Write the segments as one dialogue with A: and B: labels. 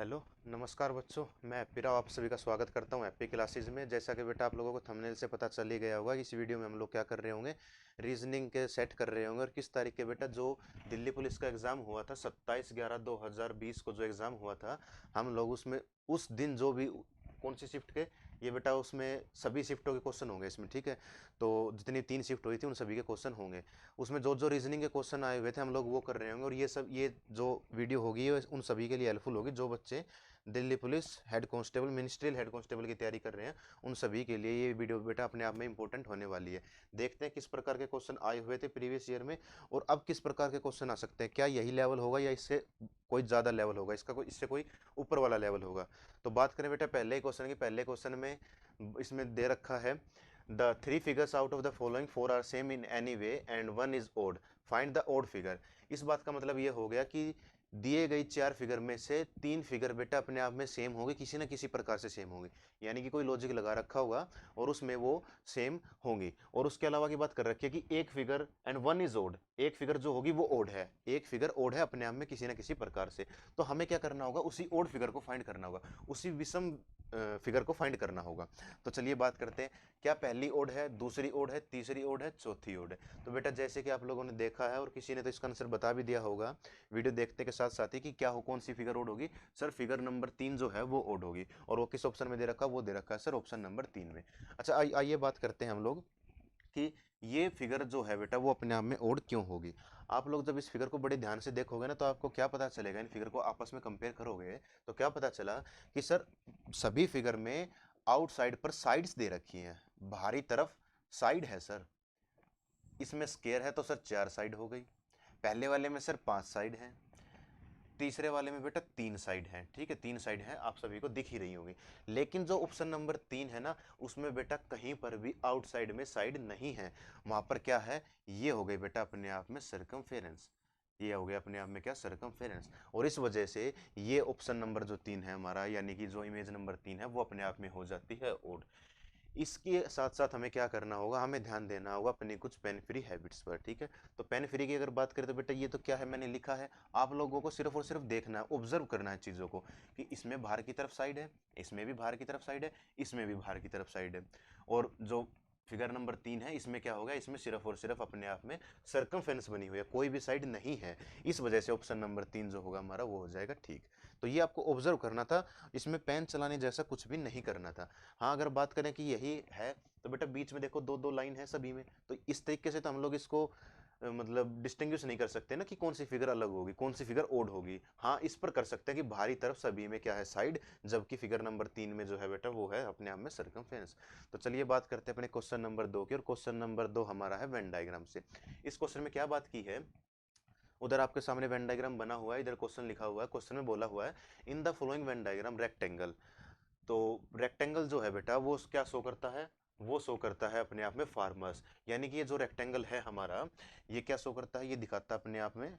A: Hello, नमस्कार बच्चों। मैं हैप्पी राव आप सभी का स्वागत करता हूं हैप्पी क्लासेस में। जैसा कि बेटा आप लोगों को थंबनेल से पता चल ही गया होगा, इस वीडियो में हम लोग क्या कर रहे होंगे, रीजनिंग के सेट कर रहे होंगे। और किस तारीख के बेटा जो दिल्ली पुलिस का एग्ज़ाम हुआ था 27/11/2020 को जो एग्ज़ाम हुआ था, हम लोग उसमें उस दिन जो भी कौन सी शिफ्ट के ये बेटा उसमें सभी शिफ्टों के क्वेश्चन होंगे इसमें, ठीक है। तो जितनी 3 शिफ्ट हुई थी उन सभी के क्वेश्चन होंगे। उसमें जो जो रीजनिंग के क्वेश्चन आए हुए थे हम लोग वो कर रहे होंगे। और ये जो वीडियो होगी ये उन सभी के लिए हेल्पफुल होगी जो बच्चे Delhi police head constable ministerial head constable की तैयारी कर रहे हैं। उन सभी के लिए ये वीडियो बेटा अपने आप में इंपॉर्टेंट होने वाली है। देखते हैं किस प्रकार के क्वेश्चन आए हुए थे प्रीवियस ईयर में और अब किस प्रकार के क्वेश्चन आ सकते हैं। क्या यही लेवल होगा या इससे कोई ज़्यादा लेवल होगा, इसका कोई इससे कोई ऊपर वाला लेवल होगा। तो बात करें बेटा पहले ही क्वेश्चन की। पहले क्वेश्चन में इसमें दे रखा है the three figures out of the following four are same in any way and one is odd, find the odd figure. इस बात का मतलब ये हो गया कि दिए गई 4 फिगर में से 3 फिगर बेटा अपने आप में सेम होंगे, किसी ना किसी प्रकार से सेम होंगी। यानी कि कोई लॉजिक लगा रखा होगा और उसमें वो सेम होंगी। और उसके अलावा की बात कर रखी है कि एक figure and one is odd, एक फिगर जो होगी वो ओड है, एक फिगर ओड है अपने आप में किसी ना किसी प्रकार से। तो हमें क्या करना होगा, उसी ओड फिगर को फाइंड करना होगा, उसी विषम फिगर को फाइंड करना होगा। तो चलिए बात करते हैं, क्या पहली ओड है, दूसरी ओड है, तीसरी ओड है, चौथी ओड है। तो बेटा जैसे कि आप लोगों ने देखा है और किसी ने तो इसका आंसर बता भी दिया होगा वीडियो देखते के साथ साथ ही कि क्या हो, कौन सी फिगर ओड होगी। सर फिगर नंबर 3 जो है वो ओड होगी। और वो किस ऑप्शन में दे रखा है, वो दे रखा है सर ऑप्शन नंबर 3 में। अच्छा आइए बात करते हैं हम लोग कि ये फिगर जो है बेटा वो अपने आप में ओड क्यों होगी। आप लोग जब इस फिगर को बड़े ध्यान से देखोगे ना तो आपको क्या पता चलेगा, इन फिगर को आपस में कंपेयर करोगे तो क्या पता चला कि सर सभी फिगर में आउटसाइड पर साइड्स दे रखी हैं, बाहरी तरफ साइड है सर। इसमें स्क्वायर है तो सर 4 साइड हो गई, पहले वाले में सर 5 साइड है, तीसरे वाले में बेटा 3 साइड है। ठीक है, 3 साइड है, आप सभी को दिख ही रही होगी। लेकिन जो ऑप्शन नंबर 3 है ना, उसमें बेटा कहीं पर भी आउटसाइड में साइड नहीं है। वहां पर क्या है, ये हो गई बेटा अपने आप में सर्कमफेरेंस। ये हो गया अपने आप में क्या, सर्कमफेरेंस। और इस वजह से ये ऑप्शन नंबर जो 3 है हमारा, यानी कि जो इमेज नंबर 3 है वो अपने आप में हो जाती है ओड। इसके साथ साथ हमें क्या करना होगा, हमें ध्यान देना होगा अपनी कुछ पेन फ्री हैबिट्स पर। ठीक है, तो पेन फ्री की अगर बात करें तो बेटा ये तो क्या है, मैंने लिखा है, आप लोगों को सिर्फ और सिर्फ देखना है, ऑब्जर्व करना है चीज़ों को कि इसमें बाहर की तरफ साइड है, इसमें भी बाहर की तरफ साइड है, इसमें भी बाहर की तरफ साइड है। और जो फिगर नंबर 3 है इसमें क्या होगा, इसमें सिर्फ और सिर्फ अपने आप में सर्कमफेरेंस बनी हुई है, कोई भी साइड नहीं है। इस वजह से ऑप्शन नंबर 3 जो होगा हमारा वो हो जाएगा ठीक। तो ये आपको ऑब्जर्व करना था, इसमें पेन चलाने जैसा कुछ भी नहीं करना था। हाँ अगर बात करें कि यही है तो बेटा बीच में देखो दो दो लाइन है सभी में, तो इस तरीके से तो हम लोग इसको मतलब डिस्टिंग्विश नहीं कर सकते ना कि कौन सी फिगर अलग होगी कौन सी फिगर ओड होगी। हाँ इस पर कर सकते हैं कि बाहरी तरफ सभी में क्या है, साइड, जबकि फिगर नंबर 3 में जो है बेटा वो है अपने आप में सर्कमफेरेंस। तो चलिए बात करते हैं अपने क्वेश्चन नंबर 2 की। और क्वेश्चन नंबर 2 हमारा है वेन डायग्राम से। इस क्वेश्चन में क्या बात की है, उधर आपके सामने वेन डायग्राम बना हुआ है, इधर क्वेश्चन लिखा हुआ है, क्वेश्चन में बोला हुआ है in the following Venn diagram rectangle. तो रेक्टेंगल जो है बेटा वो क्या शो करता है, वो शो करता है अपने आप में फार्मर्स। यानी कि ये जो रेक्टेंगल है हमारा, ये क्या शो करता है, ये दिखाता है अपने आप में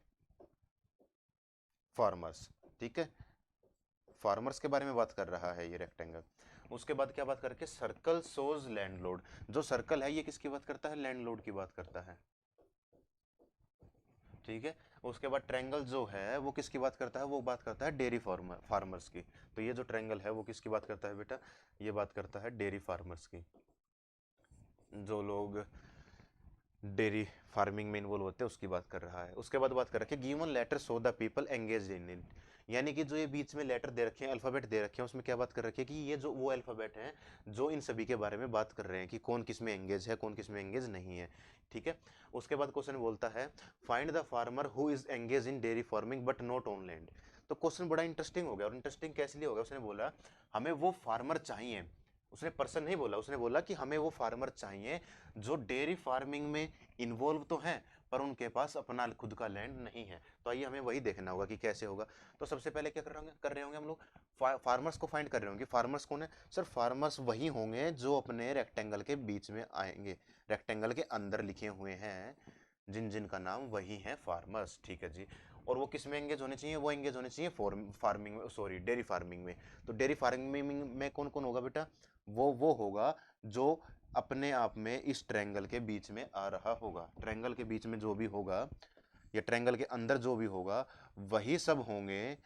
A: फार्मर्स। ठीक है, फार्मर्स के बारे में बात कर रहा है ये रेक्टेंगल। उसके बाद क्या बात करके, सर्कल शोज लैंडलॉर्ड। जो सर्कल है ये किसकी बात करता है, लैंडलॉर्ड की बात करता है। ठीक है, उसके बाद ट्रायंगल जो है वो किसकी बात करता है, वो बात करता है डेयरी फार्मर्स की। तो ये जो ट्रायंगल है वो किसकी बात करता है बेटा, ये बात करता है डेयरी फार्मर्स की, जो लोग डेयरी फार्मिंग में इन्वॉल्व होते हैं उसकी बात कर रहा है। उसके बाद बात कर रखी है given letter so the people engage in it. यानी कि जो ये बीच में लेटर दे रखे हैं, अल्फाबेट दे रखे हैं, उसमें क्या बात कर रखी है कि ये जो वो अल्फाबेट हैं जो इन सभी के बारे में बात कर रहे हैं कि कौन किस में एंगेज है कौन किस में एंगेज नहीं है। ठीक है, उसके बाद क्वेश्चन बोलता है find the farmer who is engage in dairy farming but not on land. तो क्वेश्चन बड़ा इंटरेस्टिंग हो गया। और इंटरेस्टिंग कैसे लिए होगा, उसने बोला हमें वो फार्मर चाहिए, उसने पर्सन नहीं बोला, उसने बोला कि हमें वो फार्मर चाहिए जो डेयरी फार्मिंग में इन्वॉल्व तो हैं पर उनके पास अपना खुद का लैंड नहीं है। तो आइए हमें वही देखना होगा कि कैसे होगा। तो सबसे पहले क्या कर रहे होंगे हम लोग, फार्मर्स को फाइंड कर रहे होंगे। फार्मर्स कौन है सर, फार्मर्स वही होंगे जो अपने रेक्टेंगल के बीच में आएंगे, रेक्टेंगल के अंदर लिखे हुए हैं जिन जिन का नाम वही है फार्मर्स। ठीक है जी। और वो किस में एंगेज होने चाहिए, वो एंगेज होने चाहिए फार्मिंग में, सॉरी डेयरी फार्मिंग में। तो डेयरी फार्मिंग में कौन कौन होगा बेटा, वो होगा जो अपने आप में इस ट्रायंगल के बीच में आ रहा होगा। ट्रायंगल के बीच में जो भी होगा या ट्रायंगल के अंदर जो भी होगा वही सब होंगे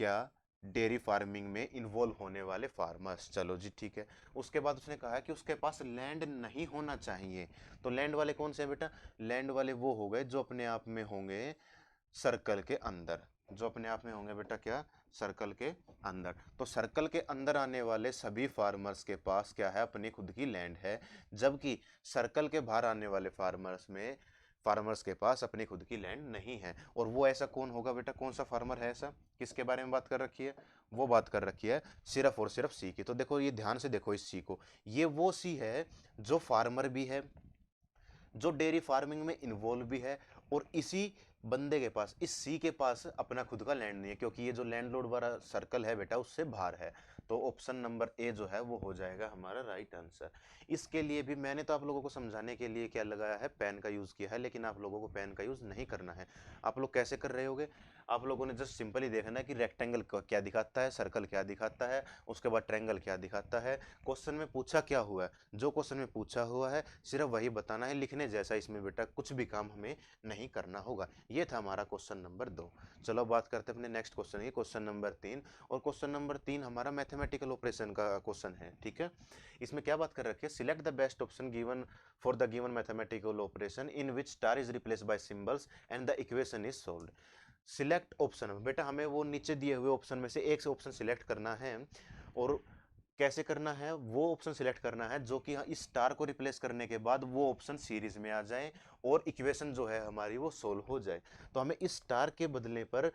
A: क्या, डेयरी फार्मिंग में इन्वॉल्व होने वाले फार्मर्स। चलो जी ठीक है। उसके बाद उसने कहा है कि उसके पास लैंड नहीं होना चाहिए। तो लैंड वाले कौन से हैं बेटा? लैंड वाले वो हो गए जो अपने आप में होंगे सर्कल के अंदर, जो अपने आप में होंगे बेटा क्या? सर्कल के अंदर। तो सर्कल के अंदर आने वाले सभी फार्मर्स के पास क्या है? अपनी खुद की लैंड है। जबकि सर्कल के बाहर आने वाले फार्मर्स के पास अपनी खुद की लैंड नहीं है। और वो ऐसा कौन होगा बेटा? कौन सा फार्मर है ऐसा? किसके बारे में बात कर रखी है? वो बात कर रखी है सिर्फ और सिर्फ सी की। तो देखो ये ध्यान से देखो इस सी को, ये वो सी है जो फार्मर भी है, जो डेयरी फार्मिंग में इन्वॉल्व भी है, और इसी बंदे के पास, इस सी के पास अपना खुद का लैंड नहीं है, क्योंकि ये जो लैंडलॉर्ड वाला सर्कल है बेटा उससे बाहर है। तो ऑप्शन नंबर ए जो है वो हो जाएगा हमारा राइट आंसर। इसके लिए भी मैंने तो आप लोगों को समझाने के लिए क्या लगाया है? पेन का यूज़ किया है, लेकिन आप लोगों को पेन का यूज़ नहीं करना है। आप लोग कैसे कर रहे होगे? आप लोगों ने जस्ट सिंपली देखना है कि रेक्टेंगल क्या दिखाता है, सर्कल क्या दिखाता है, उसके बाद ट्रायंगल क्या दिखाता है, क्वेश्चन में पूछा क्या हुआ है, जो क्वेश्चन में पूछा हुआ है सिर्फ वही बताना है। लिखने जैसा इसमें बेटा कुछ भी काम हमें नहीं करना होगा। ये था हमारा क्वेश्चन नंबर 2। चलो बात करते हैं अपने नेक्स्ट क्वेश्चन की, क्वेश्चन नंबर 3। और क्वेश्चन नंबर 3 हमारा मैथमेटिकल ऑपरेशन का क्वेश्चन है, ठीक है। इसमें क्या बात कर रखी है? Select the best option given for the given mathematical operation in which star is replace by symbols and the equation is solved. Select option, बेटा हमें वो नीचे दिए हुए ऑप्शन में से एक से ऑप्शन सिलेक्ट करना है। और कैसे करना है? वो ऑप्शन सिलेक्ट करना है जो कि इस स्टार को रिप्लेस करने के बाद वो ऑप्शन सीरीज में आ जाए और इक्वेशन जो है हमारी वो सोल्व हो जाए। तो हमें इस स्टार के बदले पर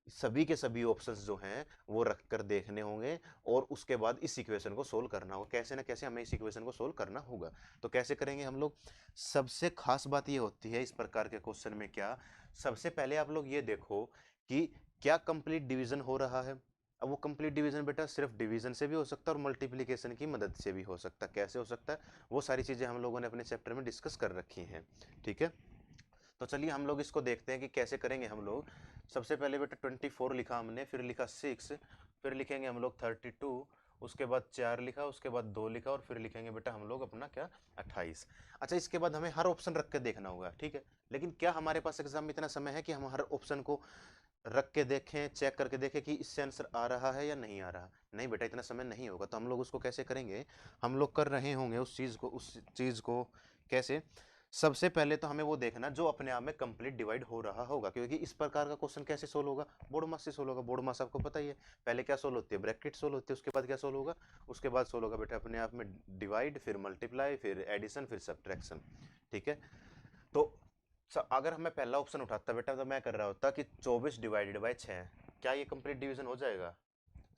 A: सभी के सभी ऑप्शंस जो हैं वो रख कर देखने होंगे, और उसके बाद इस इक्वेशन को सोल्व करना होगा। कैसे ना कैसे हमें इस इक्वेशन को सोल्व करना होगा। तो कैसे करेंगे हम लोग? सबसे खास बात ये होती है इस प्रकार के क्वेश्चन में, क्या सबसे पहले आप लोग ये देखो कि क्या कंप्लीट डिवीजन हो रहा है। अब वो कंप्लीट डिवीजन बेटा सिर्फ डिवीजन से भी हो सकता है और मल्टीप्लिकेशन की मदद से भी हो सकता है। कैसे हो सकता है? वो सारी चीजें हम लोगों ने अपने चैप्टर में डिस्कस कर रखी हैं, ठीक है। तो चलिए हम लोग इसको देखते हैं कि कैसे करेंगे हम लोग। सबसे पहले बेटा 24 लिखा हमने, फिर लिखा 6, फिर लिखेंगे हम लोग 32, उसके बाद 4 लिखा, उसके बाद 2 लिखा, और फिर लिखेंगे बेटा हम लोग अपना क्या? 28। अच्छा, इसके बाद हमें हर ऑप्शन रख के देखना होगा, ठीक है। लेकिन क्या हमारे पास एग्जाम में इतना समय है कि हम हर ऑप्शन को रख के देखें, चेक करके देखें कि इससे आंसर आ रहा है या नहीं आ रहा? नहीं बेटा, इतना समय नहीं होगा। तो हम लोग उसको कैसे करेंगे? हम लोग कर रहे होंगे उस चीज़ को कैसे? सबसे पहले तो हमें वो देखना जो अपने आप में कंप्लीट डिवाइड हो रहा होगा, क्योंकि इस प्रकार का क्वेश्चन कैसे सोल्व होगा? बोर्ड मास से सोल्व होगा। बोर्ड मास आपको पता ही है, पहले क्या सोल्व होती है? ब्रैकेट सोल्व होती है। उसके बाद क्या सोल्व होगा? उसके बाद सोल्व होगा बेटा अपने आप में डिवाइड, फिर मल्टीप्लाई, फिर एडिशन, फिर सब्ट्रैक्शन, ठीक है। तो अगर मैं पहला ऑप्शन उठाता बेटा तो मैं कर रहा होता कि 24 डिवाइडेड बाय 6, क्या ये कंप्लीट डिवीजन हो जाएगा?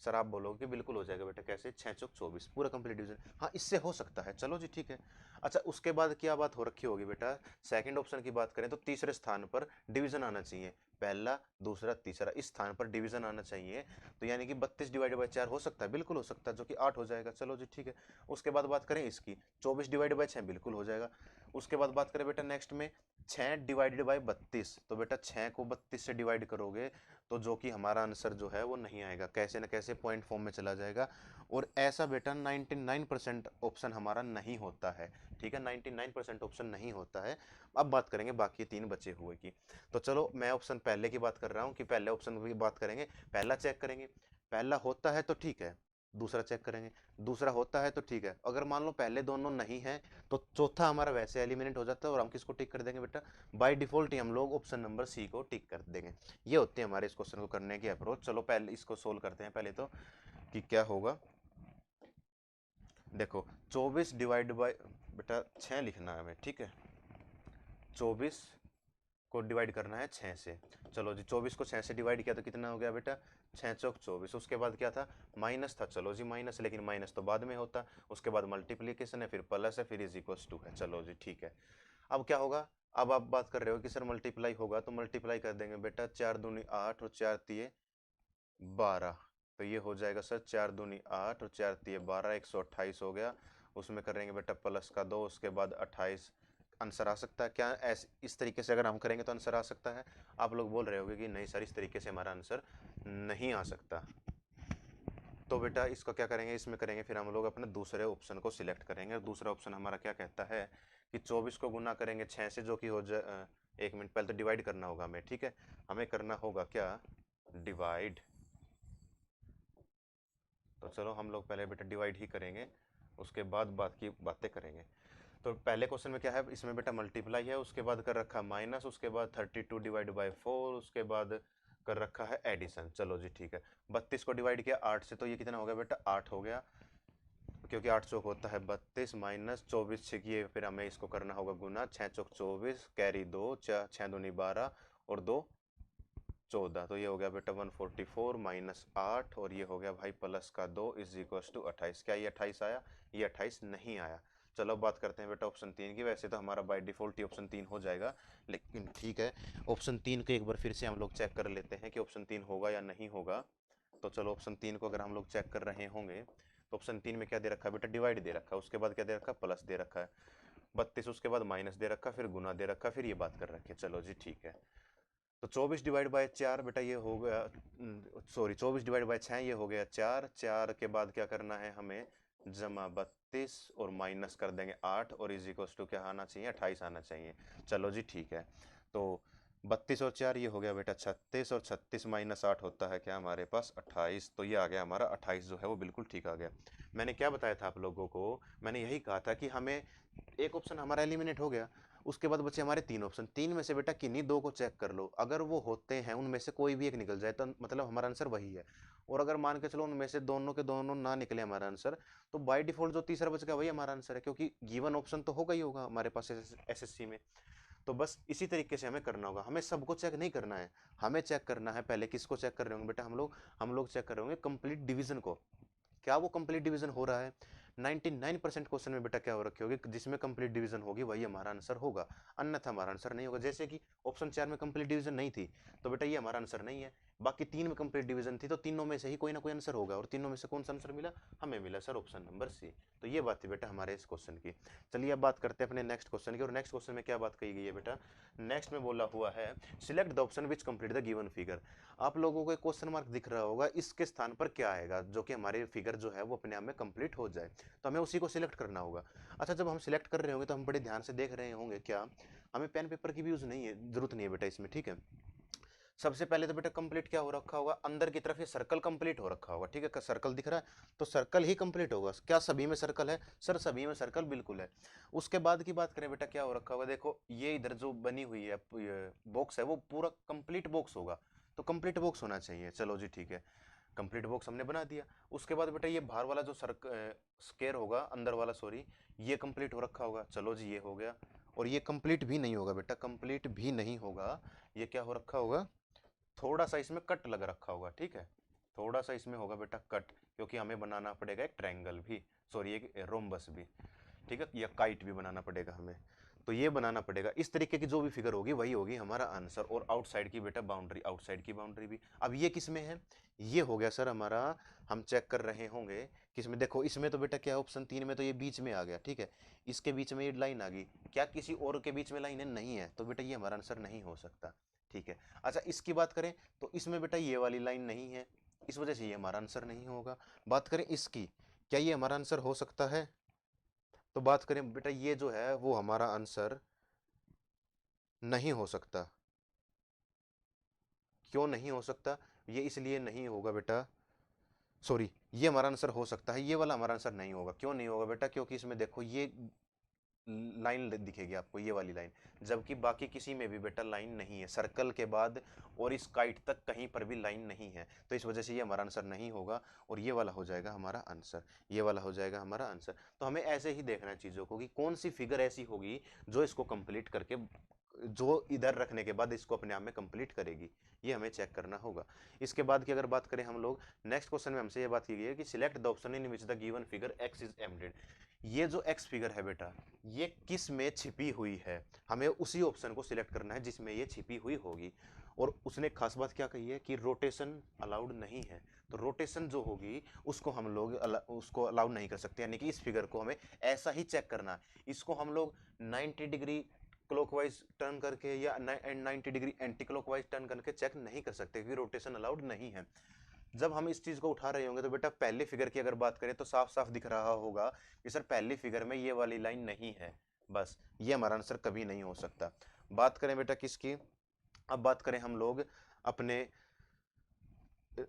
A: सर आप बोलोगे कि बिल्कुल हो जाएगा बेटा। कैसे? 6 चौक 24 पूरा कंप्लीट डिवीजन। हाँ, इससे हो सकता है। चलो जी ठीक है। अच्छा, उसके बाद क्या बात हो रखी होगी बेटा? सेकंड ऑप्शन की बात करें तो तीसरे स्थान पर डिवीजन आना चाहिए। पहला, दूसरा, तीसरा, इस स्थान पर डिवीजन आना चाहिए। तो यानी कि 32 डिवाइडेड बाय 4 हो सकता है, बिल्कुल हो सकता है, जो कि 8 हो जाएगा। चलो जी ठीक है। उसके बाद बात करें इसकी, 24 डिवाइडेड बाय 6 बिल्कुल हो जाएगा। उसके बाद बात करें बेटा नेक्स्ट में 6 डिवाइडेड बाय 32, तो बेटा 6 को 32 से डिवाइड करोगे तो जो कि हमारा आंसर जो है वो नहीं आएगा, कैसे ना कैसे पॉइंट फॉर्म में चला जाएगा। और ऐसा बेटा 99% ऑप्शन हमारा नहीं होता है, ठीक है। 99% ऑप्शन नहीं होता है। अब बात करेंगे बाकी 3 बचे हुए की। तो चलो मैं ऑप्शन पहले की बात कर रहा हूँ कि पहले ऑप्शन की बात करेंगे। पहला चेक करेंगे, पहला होता है तो ठीक है, दूसरा चेक करेंगे, दूसरा होता है तो ठीक है। अगर मान लो पहले दोनों नहीं है तो चौथा हमारा वैसे एलिमिनेट हो जाता है, और हम किसको टिक कर देंगे बेटा? बाय डिफॉल्ट ही हम लोग ऑप्शन नंबर सी को टिक कर देंगे। ये होते हैं हमारे इस क्वेश्चन को करने की अप्रोच। चलो पहले इसको सोल्व करते हैं पहले तो, कि क्या होगा। देखो 24 डिवाइड बाय बेटा 6 लिखना है हमें, ठीक है। 24 को डिवाइड करना है 6 से। चलो जी, 24 को 6 से डिवाइड किया तो कितना हो गया बेटा? 6 चौक 24। उसके बाद क्या था? माइनस था। चलो जी माइनस, लेकिन माइनस तो बाद में होता। उसके बाद मल्टीप्लीकेशन है, फिर प्लस है, फिर इज इक्वल्स टू है। चलो जी ठीक है। अब क्या होगा? अब आप बात कर रहे हो कि सर मल्टीप्लाई होगा, तो मल्टीप्लाई कर देंगे बेटा। 4 दूनी 8 और 4 तिये 12। तो ये हो जाएगा सर 4 दूनी 8 और 4 तिये 12, 128 हो गया। उसमें करेंगे बेटा प्लस का 2, उसके बाद 28। आंसर आ सकता है क्या? ऐसे इस तरीके से अगर हम करेंगे तो आंसर आ सकता है? आप लोग बोल रहे होगे कि नहीं सर, इस तरीके से हमारा आंसर नहीं आ सकता। तो बेटा इसको क्या करेंगे? इसमें करेंगे फिर हम लोग अपने दूसरे ऑप्शन को सिलेक्ट करेंगे। और दूसरा ऑप्शन हमारा क्या कहता है कि 24 को गुना करेंगे 6 से, जो कि हो जाए, एक मिनट पहले तो डिवाइड करना होगा हमें, ठीक है। हमें करना होगा क्या? डिवाइड तो चलो हम लोग पहले बेटा डिवाइड ही करेंगे, उसके बाद बात की बातें करेंगे। तो पहले क्वेश्चन में क्या है, इसमें बेटा मल्टीप्लाई है, उसके बाद कर रखा माइनस, उसके बाद 32 डिवाइड बाई 4, उसके बाद कर रखा है एडिशन। चलो जी ठीक है, 32 को डिवाइड किया 8 से, तो ये कितना हो गया बेटा 8 हो गया, क्योंकि 8 चौक होता है 32 माइनस 24 छिकिए, फिर हमें इसको करना होगा गुना, 6 चौक 24 कैरी 2, 6 दूनी 12 और 2 14, तो ये हो गया बेटा 144 माइनस 8 और ये हो गया भाई प्लस का 2 इज इक्वल टू 28। क्या ये 28 आया? ये 28 नहीं आया। चलो बात करते हैं बेटा ऑप्शन 3 की। वैसे तो हमारा बाय डिफॉल्ट ही ऑप्शन 3 हो जाएगा, लेकिन ठीक है, ऑप्शन 3 को एक बार फिर से हम लोग चेक कर लेते हैं कि ऑप्शन 3 होगा या नहीं होगा। तो चलो ऑप्शन 3 को अगर हम लोग चेक कर रहे होंगे तो ऑप्शन 3 में क्या दे रखा है बेटा, डिवाइड दे रखा है, उसके बाद क्या दे रखा है, प्लस दे रखा है, 32 उसके बाद माइनस दे रखा है, फिर गुना दे रखा है, फिर ये बात कर रखी है। चलो जी ठीक है, तो 24 डिवाइड बाय 4 बेटा ये हो गया, सॉरी 24 डिवाइड बाय 6 ये हो गया 4, 4 के बाद क्या करना है हमें, जमा 32 और माइनस कर देंगे 8 और इज इक्वल टू क्या आना चाहिए, 28 आना चाहिए। चलो जी ठीक है, तो 32 और 4 ये हो गया बेटा 36 और 36 माइनस 8 होता है क्या हमारे पास 28, तो ये आ गया हमारा 28 जो है वो बिल्कुल ठीक आ गया। मैंने क्या बताया था आप लोगों को, मैंने यही कहा था कि हमें एक ऑप्शन हमारा एलिमिनेट हो गया, उसके बाद बचे हमारे 3 ऑप्शन, 3 में से बेटा किन्हीं 2 को चेक कर लो, अगर वो होते हैं उनमें से कोई भी एक निकल जाए तो मतलब हमारा आंसर वही है। और अगर मान के चलो उनमें से दोनों के दोनों ना निकले हमारा आंसर, तो बाय डिफॉल्ट जो तीसरा बच गया वही हमारा आंसर है, क्योंकि गिवन ऑप्शन तो होगा ही होगा हमारे पास एसएससी में। तो बस इसी तरीके से हमें करना होगा, हमें सबको चेक नहीं करना है, हमें चेक करना है पहले किसको चेक कर रहे होंगे बेटा, हम लोग चेक कर रहे होंगे कंप्लीट डिवीजन को। क्या वो कंप्लीट डिवीजन हो रहा है? 99% क्वेश्चन में बेटा क्या हो रखी होगी, जिसमें कंप्लीट डिवीजन होगी वही हमारा आंसर होगा, अन्यथा हमारा आंसर नहीं होगा। जैसे कि ऑप्शन 4 में कंप्लीट डिवीजन नहीं थी, तो बेटा ये हमारा आंसर नहीं है। बाकी 3 में कंप्लीट डिवीजन थी, तो तीनों में से ही कोई ना कोई आंसर होगा, और तीनों में से कौन सा आंसर मिला हमें? मिला सर ऑप्शन नंबर सी। तो ये बात थी बेटा हमारे इस क्वेश्चन की। चलिए अब बात करते हैं अपने नेक्स्ट क्वेश्चन की, और नेक्स्ट क्वेश्चन में क्या बात कही गई है बेटा, नेक्स्ट में बोला हुआ है select the option which complete the given figure. आप लोगों को एक क्वेश्चन मार्क दिख रहा होगा, इसके स्थान पर क्या आएगा जो कि हमारे फिगर जो है वो अपने आप में कंप्लीट हो जाए, तो हमें उसी को सिलेक्ट करना होगा। अच्छा, जब हम सिलेक्ट कर रहे होंगे तो हम बड़े ध्यान से देख रहे होंगे, क्या हमें पेन पेपर की भी यूज नहीं है, जरूरत नहीं है बेटा इसमें, ठीक है। सबसे पहले तो बेटा कंप्लीट क्या हो रखा होगा, अंदर की तरफ ये सर्कल कंप्लीट हो रखा होगा, ठीक है, सर्कल दिख रहा है तो सर्कल ही कंप्लीट होगा। क्या सभी में सर्कल है? सर सभी में सर्कल बिल्कुल है। उसके बाद की बात करें बेटा, क्या हो रखा होगा, देखो ये इधर जो बनी हुई है बॉक्स है वो पूरा कंप्लीट बॉक्स होगा, तो कंप्लीट बॉक्स होना चाहिए। चलो जी ठीक है, कंप्लीट बॉक्स हमने बना दिया। उसके बाद बेटा ये बाहर वाला जो स्क्वायर होगा, अंदर वाला सॉरी, ये कंप्लीट हो रखा होगा। चलो जी ये हो गया, और ये कंप्लीट भी नहीं होगा बेटा, कंप्लीट भी नहीं होगा, ये क्या हो रखा होगा, थोड़ा सा इसमें कट लग रखा होगा, ठीक है, थोड़ा सा इसमें होगा बेटा कट, क्योंकि हमें बनाना पड़ेगा एक ट्रायंगल भी, सॉरी एक रोम्बस भी, ठीक है, या काइट भी बनाना पड़ेगा हमें, तो ये बनाना पड़ेगा। इस तरीके की जो भी फिगर होगी वही होगी हमारा आंसर। और आउटसाइड की बेटा बाउंड्री, आउटसाइड की बाउंड्री भी। अब ये किस में है? ये हो गया सर हमारा, हम चेक कर रहे होंगे किसमें, देखो इसमें तो बेटा क्या है, ऑप्शन 3 में तो ये बीच में आ गया, ठीक है, इसके बीच में ये लाइन आ गई, क्या किसी और के बीच में लाइन है? नहीं है, तो बेटा ये हमारा आंसर नहीं हो सकता, ठीक है। अच्छा इसकी बात करें तो इसमें बेटा ये वाली लाइन नहीं है, इस वजह से ये हमारा आंसर नहीं होगा। बात करें इसकी, क्या ये हमारा आंसर हो सकता है? तो बात करें बेटा ये जो है वो हमारा आंसर नहीं हो सकता। क्यों नहीं हो सकता? ये इसलिए नहीं होगा बेटा, सॉरी, ये हमारा आंसर हो सकता है, ये वाला हमारा आंसर नहीं होगा। क्यों नहीं होगा बेटा? क्योंकि इसमें देखो ये लाइन दिखेगी आपको, ये वाली लाइन, जबकि बाकी किसी में भी बेटा लाइन नहीं है, सर्कल के बाद और इस काइट तक कहीं पर भी लाइन नहीं है, तो इस वजह से ये हमारा आंसर नहीं होगा, और ये वाला हो जाएगा हमारा आंसर, ये वाला हो जाएगा हमारा आंसर। तो हमें ऐसे ही देखना है चीज़ों को कि कौन सी फिगर ऐसी होगी जो इसको कंप्लीट करके, जो इधर रखने के बाद इसको अपने आप में कंप्लीट करेगी, ये हमें चेक करना होगा। इसके बाद की अगर बात करें हम लोग, नेक्स्ट क्वेश्चन में हमसे ये बात की गई है कि select the option in which the given figure x is embedded. ये जो एक्स फिगर है बेटा, ये किस में छिपी हुई है, हमें उसी ऑप्शन को सिलेक्ट करना है जिसमें ये छिपी हुई होगी। और उसने खास बात क्या कही है कि रोटेशन अलाउड नहीं है, तो रोटेशन जो होगी उसको हम लोग उसको अलाउड नहीं कर सकते, यानी कि इस फिगर को हमें ऐसा ही चेक करना है। इसको हम लोग 90 डिग्री क्लॉकवाइज टर्न करके या 90 डिग्री एंटी क्लॉकवाइज टर्न करके चेक नहीं कर सकते, क्योंकि रोटेशन अलाउड नहीं है। जब हम इस चीज को उठा रहे होंगे तो बेटा पहली फिगर की अगर बात करें तो साफ साफ दिख रहा होगा कि सर पहली फिगर में ये वाली लाइन नहीं है, बस ये हमारा आंसर कभी नहीं हो सकता। बात करें बेटा किसकी, अब बात करें हम लोग अपने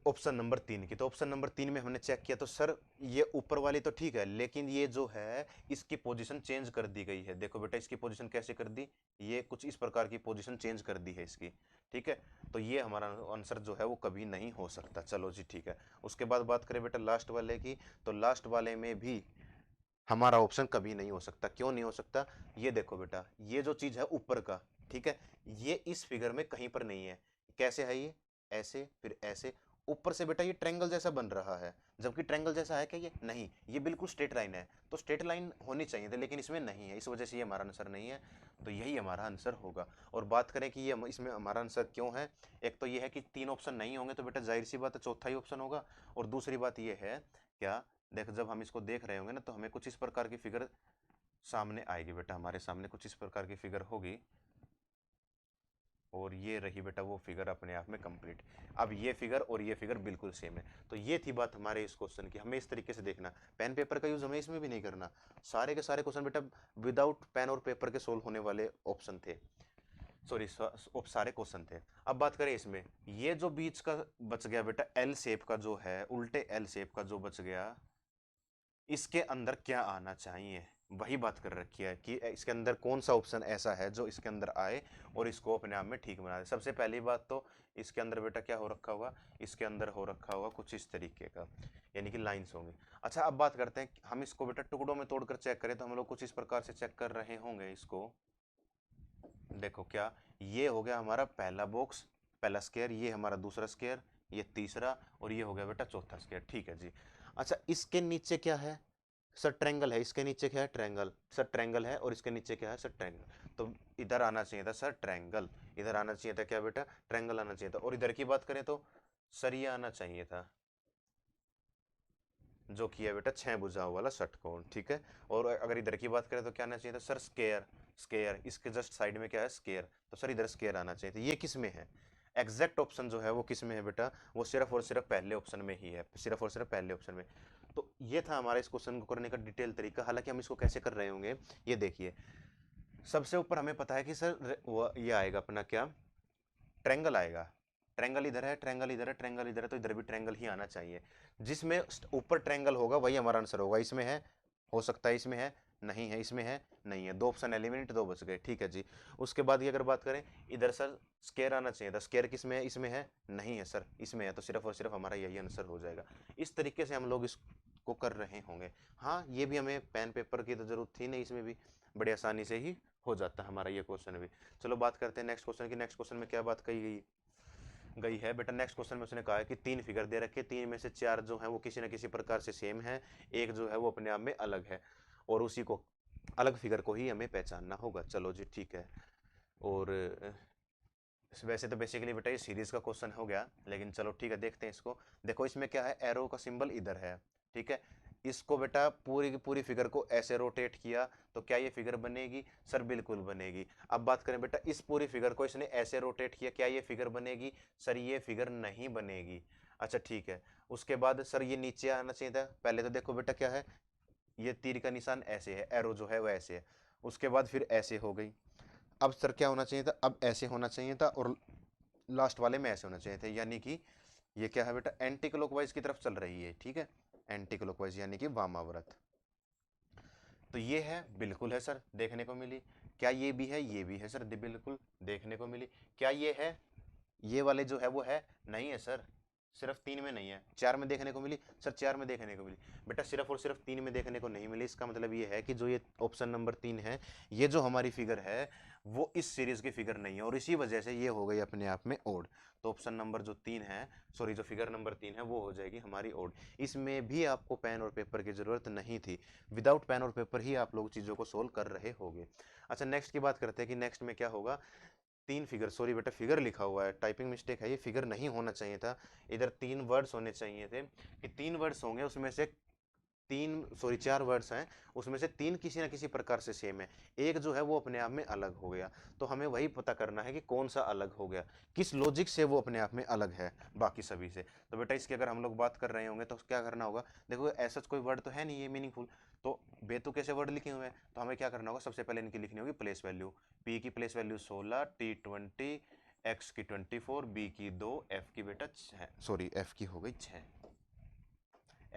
A: ऑप्शन नंबर 3 की। तो ऑप्शन नंबर 3 में हमने चेक किया तो सर ये ऊपर वाली तो ठीक है, लेकिन ये जो है इसकी पोजीशन चेंज कर दी गई है। देखो बेटा इसकी पोजीशन कैसे कर दी, ये कुछ इस प्रकार की पोजीशन चेंज कर दी है इसकी, ठीक है। तो ये हमारा आंसर जो है वो कभी नहीं हो सकता। चलो जी ठीक है। उसके बाद बात करें बेटा लास्ट वाले की, तो लास्ट वाले में भी हमारा ऑप्शन कभी नहीं हो सकता। क्यों नहीं हो सकता, ये देखो बेटा ये जो चीज है ऊपर का, ठीक है, ये इस फिगर में कहीं पर नहीं है। कैसे है ये, ऐसे फिर ऐसे, ऊपर से बेटा ये ट्रायंगल जैसा बन रहा है, जबकि ट्रायंगल जैसा है क्या ये, नहीं, ये बिल्कुल स्ट्रेट लाइन है। तो स्ट्रेट लाइन होनी चाहिए थी लेकिन इसमें नहीं है, इस वजह से ये हमारा आंसर नहीं है। तो यही हमारा आंसर होगा। और बात करें कि ये इसमें हमारा आंसर क्यों है, एक तो ये है कि 3 ऑप्शन नहीं होंगे तो बेटा जाहिर सी बात है चौथा ही ऑप्शन होगा। और दूसरी बात ये है क्या, देख जब हम इसको देख रहे होंगे ना तो हमें कुछ इस प्रकार की फिगर सामने आएगी बेटा, हमारे सामने कुछ इस प्रकार की फिगर होगी। और ये रही बेटा वो फिगर अपने आप में कंप्लीट। अब ये फिगर और ये फिगर बिल्कुल सेम है। तो ये थी बात हमारे इस क्वेश्चन की, हमें इस तरीके से देखना, पेन पेपर का यूज हमें इसमें भी नहीं करना। सारे के सारे क्वेश्चन बेटा विदाउट पेन और पेपर के सोल्व होने वाले ऑप्शन थे, सॉरी सारे क्वेश्चन थे। अब बात करें इसमें, ये जो बीच का बच गया बेटा एल शेप का जो है, उल्टे एल शेप का जो बच गया, इसके अंदर क्या आना चाहिए, वही बात कर रखी है कि इसके अंदर कौन सा ऑप्शन ऐसा है जो इसके अंदर आए और इसको अपने आप में ठीक बना दे। सबसे पहली बात तो इसके अंदर बेटा क्या हो रखा होगा, इसके अंदर हो रखा होगा कुछ इस तरीके का, यानी कि लाइंस होंगी। अच्छा अब बात करते हैं, हम इसको बेटा टुकड़ों में तोड़कर चेक करें तो हम लोग कुछ इस प्रकार से चेक कर रहे होंगे इसको। देखो क्या, ये हो गया हमारा पहला बॉक्स, पहला स्क्वायर, ये हमारा दूसरा स्क्वायर, ये तीसरा, और ये हो गया बेटा चौथा स्क्वायर, ठीक है जी। अच्छा इसके नीचे क्या है, सर ट्रायंगल है, इसके नीचे क्या है, ट्रायंगल, सर ट्रायंगल है, और इसके नीचे क्या है, सर ट्रायंगल। तो इधर आना चाहिए था सर ट्रायंगल, इधर आना चाहिए था क्या बेटा, ट्रायंगल आना चाहिए था। और इधर की बात करें तो सर ये आना चाहिए था जो किया बेटा 6 भुजाओं वाला षटकोण, ठीक है। और अगर इधर की बात करें तो क्या आना चाहिए था सर स्क्वायर, स्क्वायर इसके जस्ट साइड में क्या है स्क्वायर, तो सर इधर स्क्वायर आना चाहिए था। ये किस में है, एग्जैक्ट ऑप्शन जो है वो किस में है बेटा, वो सिर्फ और सिर्फ पहले ऑप्शन में ही है, सिर्फ और सिर्फ पहले ऑप्शन में। तो ये था हमारा इस क्वेश्चन को करने का डिटेल तरीका। हालांकि हम इसको कैसे कर रहे होंगे, ये देखिए, सबसे ऊपर हमें पता है कि सर वो ये आएगा अपना क्या, ट्रायंगल आएगा, ट्रायंगल इधर है, ट्रायंगल इधर है, ट्रायंगल इधर है, तो इधर भी ट्रायंगल ही आना चाहिए। जिसमें ऊपर ट्रायंगल होगा वही हमारा आंसर होगा। इसमें है, हो सकता है इसमें है, नहीं है, इसमें है, नहीं है, दो ऑप्शन एलिमिनेट, दो बच गए, ठीक है जी। उसके बाद ये अगर बात करें, इधर सर स्क्वायर आना चाहिए था, स्क्वायर किस में है, इसमें है, नहीं है सर, इसमें है, तो सिर्फ और सिर्फ हमारा यही आंसर हो जाएगा। इस तरीके से हम लोग इसको कर रहे होंगे। हाँ ये भी हमें पेन पेपर की तो जरूरत थी नहीं, इसमें भी बड़ी आसानी से ही हो जाता है हमारा ये क्वेश्चन भी। चलो बात करते हैं नेक्स्ट क्वेश्चन की। नेक्स्ट क्वेश्चन में क्या बात कही गई गई है बेटा, नेक्स्ट क्वेश्चन में उसने कहा है कि 3 फिगर दे रखे, 3 में से 4 जो है वो किसी न किसी प्रकार से सेम है, एक जो है वो अपने आप में अलग है, और उसी को अलग फिगर को ही हमें पहचानना होगा। चलो जी ठीक है। और वैसे तो बेसिकली बेटा ये सीरीज का क्वेश्चन हो गया, लेकिन चलो ठीक है देखते हैं इसको। देखो इसमें क्या है, एरो का सिंबल इधर है, ठीक है। इसको बेटा पूरी की पूरी फिगर को ऐसे रोटेट किया तो क्या ये फिगर बनेगी, सर बिल्कुल बनेगी। अब बात करें बेटा इस पूरी फिगर को इसने ऐसे रोटेट किया, क्या ये फिगर बनेगी, सर ये फिगर नहीं बनेगी। अच्छा ठीक है। उसके बाद सर ये नीचे आना चाहिए था, पहले तो देखो बेटा क्या है, ये तीर का निशान ऐसे है, एरो जो है वो ऐसे है, उसके बाद फिर ऐसे हो गई। अब सर क्या होना चाहिए था, अब ऐसे होना चाहिए था, और लास्ट वाले में ऐसे होना चाहिए थे, यानी कि ये क्या है बेटा एंटी क्लॉकवाइज की तरफ चल रही है, ठीक है, एंटी क्लॉकवाइज यानी कि वामाव्रत। तो ये है, बिल्कुल है सर, देखने को मिली। क्या ये भी है, ये भी है सर, बिल्कुल देखने को मिली। क्या ये है, ये वाले जो है वो है, नहीं है सर, सिर्फ 3 में नहीं है, 4 में देखने को मिली, सर 4 में देखने को मिली। बेटा सिर्फ और सिर्फ 3 में देखने को नहीं मिली, इसका मतलब ये है कि जो ये ऑप्शन नंबर 3 है, ये जो हमारी फिगर है वो इस सीरीज की फिगर नहीं है, और इसी वजह से ये हो गई अपने आप में ओड। तो ऑप्शन नंबर जो 3 है, सॉरी जो फिगर नंबर 3 है वो हो जाएगी हमारी ओड। इसमें भी आपको पेन और पेपर की जरूरत नहीं थी, विदाउट पेन और पेपर ही आप लोग चीज़ों को सोल्व कर रहे होंगे। अच्छा नेक्स्ट की बात करते हैं कि नेक्स्ट में क्या होगा। 3 फिगर, सॉरी बेटा फिगर लिखा हुआ है, टाइपिंग मिस्टेक है, ये फिगर नहीं होना चाहिए था, इधर 3 वर्ड्स होने चाहिए थे, कि 3 वर्ड्स होंगे उसमें से 3, सॉरी 4 वर्ड्स हैं, उसमें से 3 किसी ना किसी प्रकार से सेम है, एक जो है वो अपने आप में अलग हो गया। तो हमें वही पता करना है कि कौन सा अलग हो गया, किस लॉजिक से वो अपने आप में अलग है बाकी सभी से। तो बेटा इसकी अगर हम लोग बात कर रहे होंगे तो क्या करना होगा, देखो ऐसा कोई वर्ड तो है नहीं ये मीनिंगफुल, तो बेतु कैसे वर्ड लिखे हुए हैं, तो हमें क्या करना होगा, सबसे पहले इनकी लिखनी होगी प्लेस वैल्यू। पी की प्लेस वैल्यू 16, T 20, x की 24, b की 2, f की बेटा 6, सॉरी f की हो गई 6,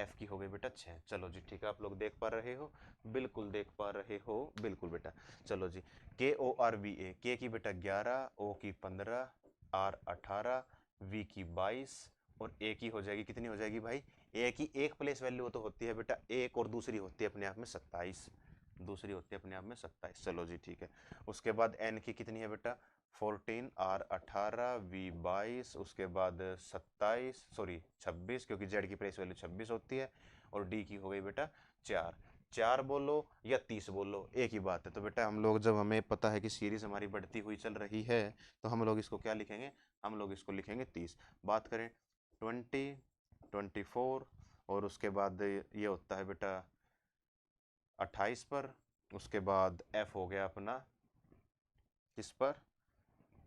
A: f की हो गई बेटा 6। चलो जी ठीक है, आप लोग देख पा रहे हो, बिल्कुल देख पा रहे हो, बिल्कुल बेटा। चलो जी, के ओ आर वी ए, के की बेटा 11, ओ की 15, आर 18, वी की 22 और ए की हो जाएगी, कितनी हो जाएगी भाई, ए की एक प्लेस वैल्यू तो होती है बेटा एक, और दूसरी होती है अपने आप में 27, दूसरी होती है अपने आप में 27। चलो जी ठीक है, उसके बाद एन की कितनी है बेटा 14, आर 18, वी 22, उसके बाद 27, सॉरी 26, क्योंकि जेड की प्लेस वैल्यू 26 होती है, और डी की हो गई बेटा 4। 4 बोलो या 30 बोलो एक ही बात है। तो बेटा हम लोग, जब हमें पता है कि सीरीज हमारी बढ़ती हुई चल रही है, तो हम लोग इसको क्या लिखेंगे, हम लोग इसको लिखेंगे 30। बात करें 20, 24 और उसके बाद ये होता है बेटा 28 पर, उसके बाद एफ हो गया अपना किस पर,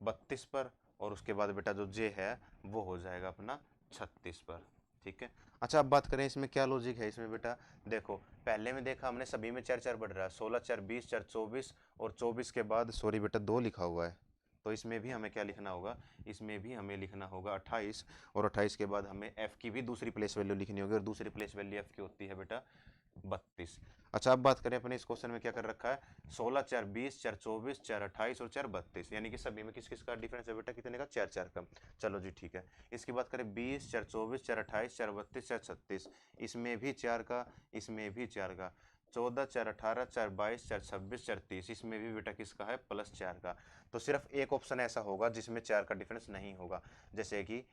A: 32 पर, और उसके बाद बेटा जो जे है वो हो जाएगा अपना 36 पर। ठीक है, अच्छा अब बात करें इसमें क्या लॉजिक है इसमें बेटा, देखो पहले में देखा हमने सभी में 4 4 बढ़ रहा है, 16 4 20 4 24, और 24 के बाद सॉरी बेटा 2 लिखा हुआ है, तो इसमें भी हमें क्या लिखना होगा, इसमें भी हमें लिखना होगा 28, और 28 के बाद हमें एफ की भी दूसरी प्लेस वैल्यू लिखनी होगी, और दूसरी प्लेस वैल्यू एफ की होती है बेटा 32। अच्छा अब बात करें अपने इस क्वेश्चन में क्या कर रखा है, 16 4 20 4 24 4 28 और 4 32, यानी कि सभी में किस किस का डिफरेंस है बेटा, कितने का, 4 4 का। चलो जी ठीक है, इसकी बात करें 20 4 24 4 28 4 32 4 36, इसमें भी 4 का, इसमें भी 4 का, 14 4 18 4 22 4 26 4 30, इसमें भी बेटा किसका है, +4 का। तो सिर्फ एक ऑप्शन ऐसा होगा जिसमें 4 का डिफरेंस नहीं होगा, जैसे कि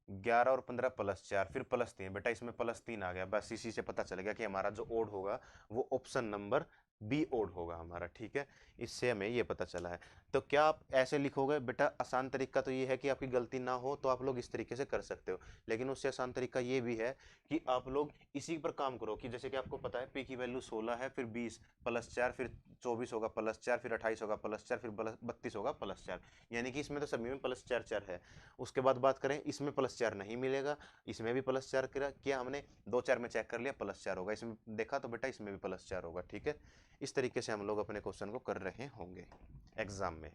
A: 11 और 15 +4 फिर +3, बेटा इसमें +3 आ गया, बस इसी से पता चल गया कि हमारा जो ओड होगा वो ऑप्शन नंबर बी ओड होगा हमारा। ठीक है, इससे हमें ये पता चला है। तो क्या आप ऐसे लिखोगे बेटा, आसान तरीका तो ये है कि आपकी गलती ना हो तो आप लोग इस तरीके से कर सकते हो, लेकिन उससे आसान तरीका ये भी है कि आप लोग इसी पर काम करो, कि जैसे कि आपको पता है पी की वैल्यू 16 है, फिर 20 +4, फिर 24 होगा +4, फिर 28 होगा +4, फिर 32 होगा +4, यानी कि इसमें तो सभी में +4 4 है। उसके बाद बात करें इसमें +4 नहीं मिलेगा, इसमें भी +4 किया हमने, 2 4 में चेक कर लिया +4 होगा, इसमें देखा तो बेटा इसमें भी +4 होगा। ठीक है, इस तरीके से हम लोग अपने क्वेश्चन को कर रहे होंगे एग्जाम में।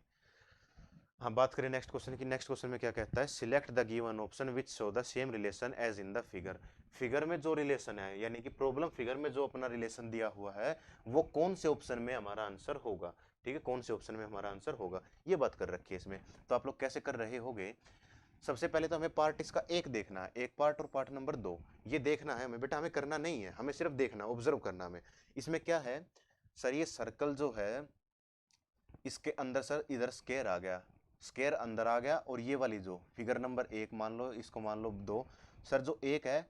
A: हाँ, बात करें नेक्स्ट क्वेश्चन की, नेक्स्ट क्वेश्चन में क्या कहता है, select the given option which show the same relation as in the figure. Figure में जो रिलेशन है, यानी कि प्रॉब्लम फिगर में जो अपना रिलेशन दिया हुआ है वो कौन से ऑप्शन में हमारा आंसर होगा। ठीक है, कौन से ऑप्शन में हमारा आंसर होगा, ये बात कर रखी है इसमें। तो आप लोग कैसे कर रहे होगे, सबसे पहले तो हमें पार्ट इसका एक देखना है, एक पार्ट और पार्ट नंबर 2, ये देखना है हमें बेटा, हमें करना नहीं है, हमें सिर्फ देखना, ऑब्जर्व करना हमें। इसमें क्या है सर, ये सर्कल जो है इसके अंदर सर इधर स्क्वायर आ गया, स्क्वायर अंदर आ गया, और ये वाली जो फिगर नंबर 1 मान लो, इसको मान लो 2, सर जो 1 है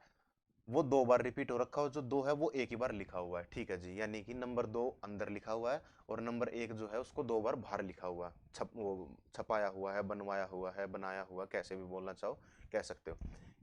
A: वो 2 बार रिपीट हो रखा है, जो 2 है वो एक ही बार लिखा हुआ है। ठीक है जी, यानी कि नंबर 2 अंदर लिखा हुआ है, और नंबर 1 जो है उसको 2 बार बाहर लिखा हुआ है, वो छपाया हुआ है, बनवाया हुआ है, बनाया हुआ, कैसे भी बोलना चाहो कह सकते हो।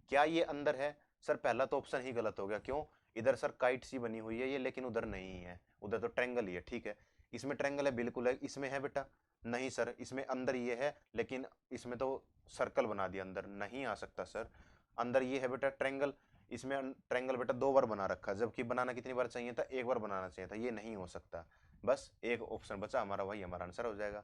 A: क्या ये अंदर है, सर पहला तो ऑप्शन ही गलत हो गया, क्यों, इधर सर काइट सी बनी हुई है ये, लेकिन उधर नहीं है, उधर तो ट्रायंगल ही है। ठीक है, इसमें ट्रायंगल है बिल्कुल है, इसमें है बेटा नहीं सर, इसमें अंदर ये है, लेकिन इसमें तो सर्कल बना दिया, अंदर नहीं आ सकता सर। अंदर ये है बेटा ट्रायंगल, इसमें ट्रायंगल बेटा 2 बार बना रखा है, जबकि बनाना कितनी बार चाहिए था, 1 बार बनाना चाहिए था, ये नहीं हो सकता। बस एक ऑप्शन बचा हमारा, वही हमारा आंसर हो जाएगा।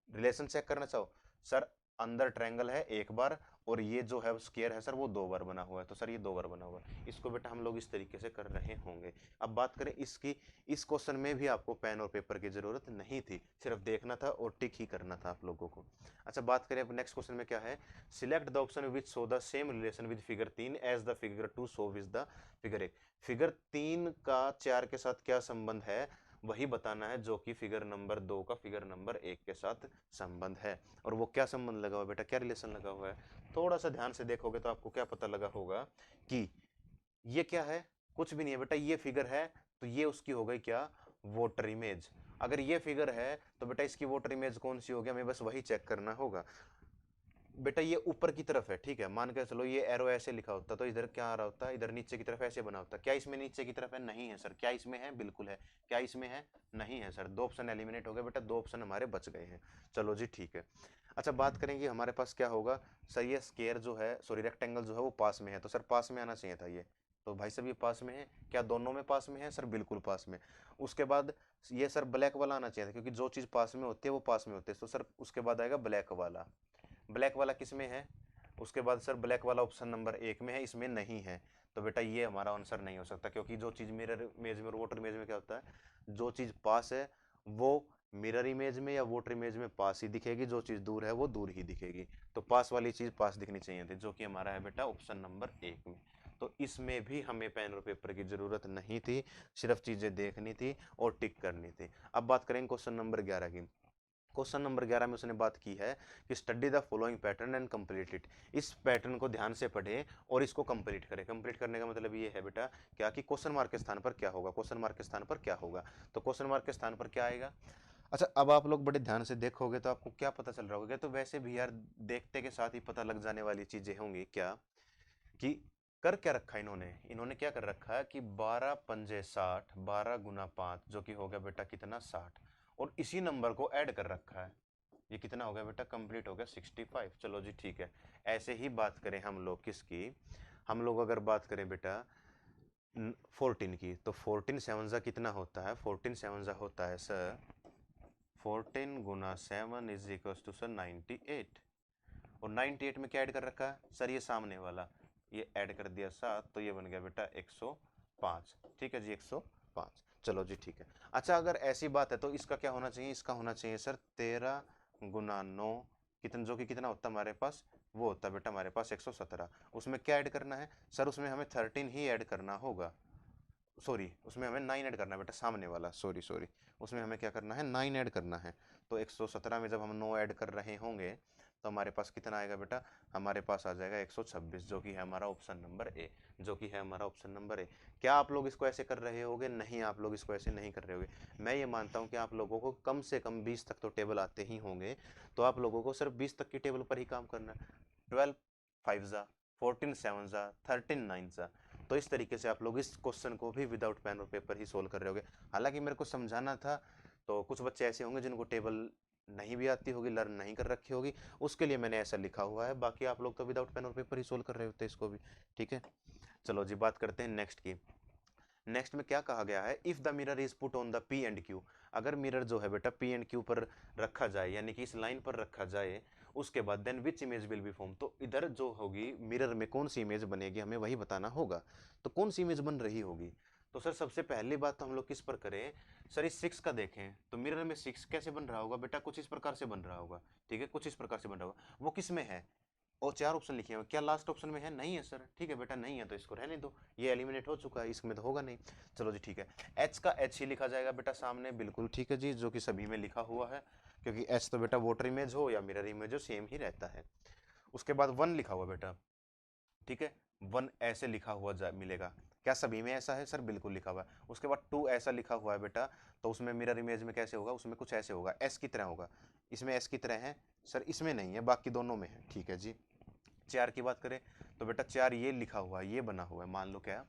A: रिलेशन चेक करना चाहो, सर अंदर ट्रायंगल है 1 बार, और ये जो है स्क्वायर है सर वो 2 बार बना हुआ है, तो सर ये 2 बार बना हुआ है, इसको बेटा हम लोग इस तरीके से कर रहे होंगे। अब बात करें इसकी, इस क्वेश्चन में भी आपको पेन और पेपर की जरूरत नहीं थी, सिर्फ देखना था और टिक ही करना था आप लोगों को। अच्छा बात करें अब नेक्स्ट क्वेश्चन में क्या है, select the option which show the same relation with figure 3 as the figure 2 show with the figure 1। Figure 3 का 4 के साथ क्या संबंध है, वही बताना है जो कि फिगर नंबर 2 का फिगर नंबर 1 के साथ संबंध है। और वो क्या संबंध लगा हुआ है बेटा, क्या रिलेशन लगा हुआ है, थोड़ा सा ध्यान से देखोगे तो आपको क्या पता लगा होगा कि ये क्या है, कुछ भी नहीं है बेटा, ये फिगर है तो ये उसकी हो गई क्या, वोटर इमेज। अगर ये फिगर है तो बेटा इसकी वोटर इमेज कौन सी होगी, हमें बस वही चेक करना होगा। बेटा ये ऊपर की तरफ है, ठीक है, मान के चलो ये एरो ऐसे लिखा होता तो इधर क्या आ रहा होता, इधर नीचे की तरफ ऐसे बना होता, क्या इसमें नीचे की तरफ है, नहीं है सर। क्या इसमें है, बिल्कुल है। क्या इसमें है, नहीं है सर। 2 ऑप्शन एलिमिनेट हो गए बेटा, 2 ऑप्शन हमारे बच गए हैं। चलो जी ठीक है। अच्छा बात करेंगे हमारे पास क्या होगा, सर ये स्क्वायर जो है, सॉरी रेक्टेंगल जो है वो पास में है, तो सर पास में आना चाहिए था ये, तो भाई साहब ये पास में है, क्या दोनों में पास में है सर, बिल्कुल पास में। उसके बाद ये सर ब्लैक वाला आना चाहिए था, क्योंकि जो चीज़ पास में होती है वो पास में होती है, तो सर उसके बाद आएगा ब्लैक वाला। ब्लैक वाला किस में है? उसके बाद सर ब्लैक वाला ऑप्शन नंबर 1 में है, इसमें नहीं है। तो बेटा ये हमारा आंसर नहीं हो सकता, क्योंकि जो चीज़ मिरर इमेज में और वाटर इमेज में क्या होता है, जो चीज़ पास है वो मिरर इमेज में या वाटर इमेज में पास ही दिखेगी, जो चीज़ दूर है वो दूर ही दिखेगी। तो पास वाली चीज़ पास दिखनी चाहिए थी, जो कि हमारा है बेटा ऑप्शन नंबर 1 में। तो इसमें भी हमें पेन और पेपर की ज़रूरत नहीं थी, सिर्फ चीज़ें देखनी थी और टिक करनी थी। अब बात करेंगे क्वेश्चन नंबर 11 की। क्वेश्चन नंबर 11 में उसने बात की है कि study the following pattern and complete it. इस पैटर्न को ध्यान से पढ़े और इसको कंप्लीट करें। कंप्लीट करने का मतलब ये है बेटा क्या कि क्वेश्चन मार्क के स्थान पर क्या होगा, क्वेश्चन मार्क के स्थान पर क्या होगा। तो क्वेश्चन मार्क के स्थान पर क्या आएगा? अच्छा, अब आप लोग बड़े ध्यान से देखोगे तो आपको क्या पता चल रहा होगा, तो वैसे भी यार देखते के साथ ही पता लग जाने वाली चीजें होंगी क्या कि कर क्या रखा है इन्होंने। इन्होंने क्या कर रखा है कि 12 पंजे 60, 12 गुना 5 जो कि हो गया बेटा कितना 60, और इसी नंबर को ऐड कर रखा है। ये कितना हो गया बेटा? कंप्लीट हो गया 65। चलो जी ठीक है। ऐसे ही बात करें हम लोग किसकी, हम लोग अगर बात करें बेटा 14 की, तो 14 सेवन जा कितना होता है? 14 सेवन जा होता है सर 14 गुना 7 इज इक्वल टू सर 98। और 98 में क्या ऐड कर रखा है सर? ये सामने वाला, ये ऐड कर दिया 7, तो ये बन गया बेटा 105। ठीक है जी 105। चलो जी ठीक है। अच्छा अगर ऐसी बात है तो इसका क्या होना चाहिए? इसका होना चाहिए सर 13 गुना 9, कितना, जो कि कितना होता है हमारे पास? वो होता है बेटा हमारे पास 117। उसमें क्या ऐड करना है सर? उसमें हमें 13 ही ऐड करना होगा, सॉरी उसमें हमें 9 ऐड करना है बेटा, सामने वाला, सॉरी सॉरी, उसमें हमें क्या करना है? 9 ऐड करना है। तो 117 में जब हम 9 ऐड कर रहे होंगे तो हमारे पास कितना आएगा बेटा? हमारे पास आ जाएगा 126, जो कि है हमारा ऑप्शन नंबर ए, जो कि है हमारा ऑप्शन नंबर ए। क्या आप लोग इसको ऐसे कर रहे होगे? नहीं, आप लोग इसको ऐसे नहीं कर रहे होगे। मैं ये मानता हूँ कि आप लोगों को कम से कम 20 तक तो टेबल आते ही होंगे, तो आप लोगों को सिर्फ 20 तक की टेबल पर ही काम करना है। 12 5 जा, 14 7 जा, 13 9 जा। तो इस तरीके से आप लोग इस क्वेश्चन को भी विदाउट पेन और पेपर ही सोल्व कर रहे होगे। हालांकि मेरे को समझाना था, तो कुछ बच्चे ऐसे होंगे जिनको टेबल नहीं भी आती होगी, लर्न नहीं कर रखी होगी, उसके लिए मैंने ऐसा लिखा हुआ है। बाकी आप लोग तो विदाउट पेन और पेपर ही सोल्व कर रहे होते इसको भी। ठीक है, चलो जी बात करते हैं नेक्स्ट की। नेक्स्ट में क्या कहा गया है? If the mirror is put on the P and Q. अगर मिरर जो है बेटा पी एंड क्यू पर रखा जाए, यानी कि इस लाइन पर रखा जाए, उसके बाद then which image will be form, तो इधर जो होगी मिरर में कौन सी इमेज बनेगी हमें वही बताना होगा। तो कौन सी इमेज बन रही होगी? तो सर सबसे पहली बात तो हम लोग किस पर करें सर? इस 6 का देखें तो मिरर में 6 कैसे बन रहा होगा बेटा? कुछ इस प्रकार से बन रहा होगा। ठीक है, कुछ इस प्रकार से बन रहा होगा। वो किस में है? और 4 ऑप्शन लिखे हुए, क्या लास्ट ऑप्शन में है? नहीं है सर। ठीक है बेटा नहीं है तो इसको रहने दो, ये एलिमिनेट हो चुका है, इसमें तो होगा नहीं। चलो जी ठीक है। एच का एच ही लिखा जाएगा बेटा सामने, बिल्कुल ठीक है जी, जो कि सभी में लिखा हुआ है, क्योंकि एच तो बेटा वाटर इमेज हो या मिरर इमेज हो सेम ही रहता है। उसके बाद 1 लिखा हुआ बेटा, ठीक है, 1 ऐसे लिखा हुआ मिलेगा। क्या सभी में ऐसा है सर? बिल्कुल लिखा हुआ है। उसके बाद 2 ऐसा लिखा हुआ है बेटा, तो उसमें मिरर इमेज में कैसे होगा? उसमें कुछ ऐसे होगा, एस की तरह होगा। इसमें एस की तरह है सर? इसमें नहीं है, बाकी दोनों में है। ठीक है जी। 4 की बात करें तो बेटा 4 ये लिखा हुआ है, ये बना हुआ है, मान लो क्या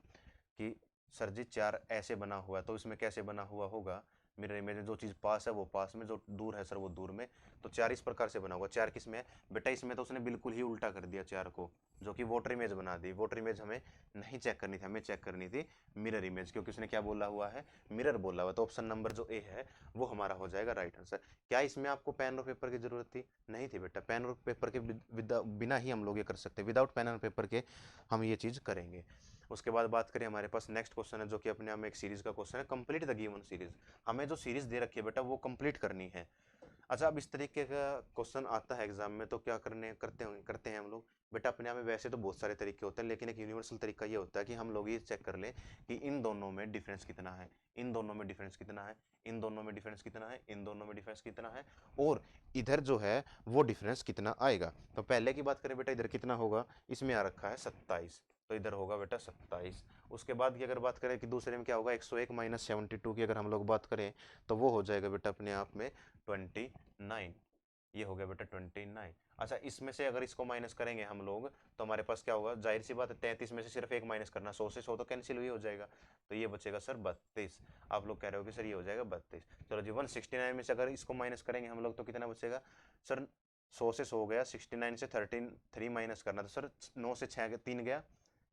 A: कि सर जी 4 ऐसे बना हुआ है, तो इसमें कैसे बना हुआ होगा? मिरर इमेज में जो चीज़ पास है वो पास में, जो दूर है सर वो दूर में। तो 4 इस प्रकार से बना हुआ। 4 किस में है बेटा? इसमें तो उसने बिल्कुल ही उल्टा कर दिया 4 को, जो कि वाटर इमेज बना दी। वाटर इमेज हमें नहीं चेक करनी थी, हमें चेक करनी थी मिरर इमेज, क्योंकि उसने क्या बोला हुआ है? मिरर बोला हुआ। तो ऑप्शन नंबर जो ए है वो हमारा हो जाएगा राइट आंसर। क्या इसमें आपको पेन और पेपर की जरूरत थी? नहीं थी बेटा, पेन और पेपर के बिना ही हम लोग ये कर सकते हैं, विदाउट पेन और पेपर के हम ये चीज़ करेंगे। उसके बाद बात करें, हमारे पास नेक्स्ट क्वेश्चन है जो कि अपने आप में एक सीरीज का क्वेश्चन है। Complete the given series. हमें जो सीरीज दे रखी है बेटा वो कंप्लीट करनी है। अच्छा, अब इस तरीके का क्वेश्चन आता है एग्जाम में तो क्या करते हैं हम लोग बेटा? अपने आप में वैसे तो बहुत सारे तरीके होते हैं, लेकिन एक यूनिवर्सल तरीका ये होता है कि हम लोग ये चेक कर लें कि इन दोनों में डिफरेंस कितना है, इन दोनों में डिफरेंस कितना है, इन दोनों में डिफरेंस कितना है, इन दोनों में डिफरेंस कितना है, और इधर जो है वो डिफरेंस कितना आएगा। तो पहले की बात करें बेटा, इधर कितना होगा? इसमें आ रखा है 27, तो इधर होगा बेटा 27। उसके बाद की अगर बात करें कि दूसरे में क्या होगा, 101 माइनस 72 की अगर हम लोग बात करें तो वो हो जाएगा बेटा अपने आप में 29। ये हो गया बेटा 29। अच्छा, इसमें से अगर इसको माइनस करेंगे हम लोग तो हमारे पास क्या होगा? जाहिर सी बात है 33 में से सिर्फ एक माइनस करना, 100 से 100 तो कैंसिल ही हो जाएगा, तो ये बचेगा सर 32। आप लोग कह रहे हो कि सर ये हो जाएगा 32। चलो जी, 169 में से अगर इसको माइनस करेंगे हम लोग तो कितना बचेगा सर? 100 से 100 गया, 69 से 3 माइनस करना, तो सर 9 से 6 3 गया,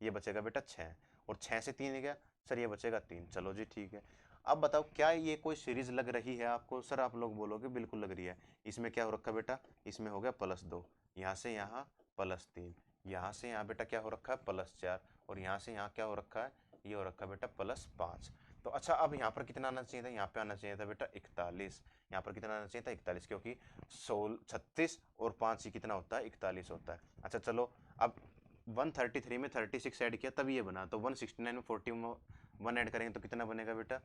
A: ये बचेगा बेटा 6, और 6 से 3 गया सर, ये बचेगा 3। चलो जी ठीक है। अब बताओ क्या ये कोई सीरीज लग रही है आपको? सर आप लोग बोलोगे बिल्कुल लग रही है। इसमें क्या हो रखा बेटा? इसमें हो गया +2, यहाँ से यहाँ +3, यहाँ से यहाँ बेटा क्या हो रखा है +4, और यहाँ से यहाँ क्या हो रखा है, ये हो रखा है बेटा +5। तो अच्छा अब यहाँ पर कितना आना चाहिए था, यहाँ पे आना चाहिए था बेटा 41। यहाँ पर कितना आना चाहिए था 41, क्योंकि 36 और 5 ही कितना होता है 41 होता है। अच्छा चलो अब 133 में 36 ऐड किया तब ये बना, तो 169 में 41 ऐड करेंगे तो कितना बनेगा बेटा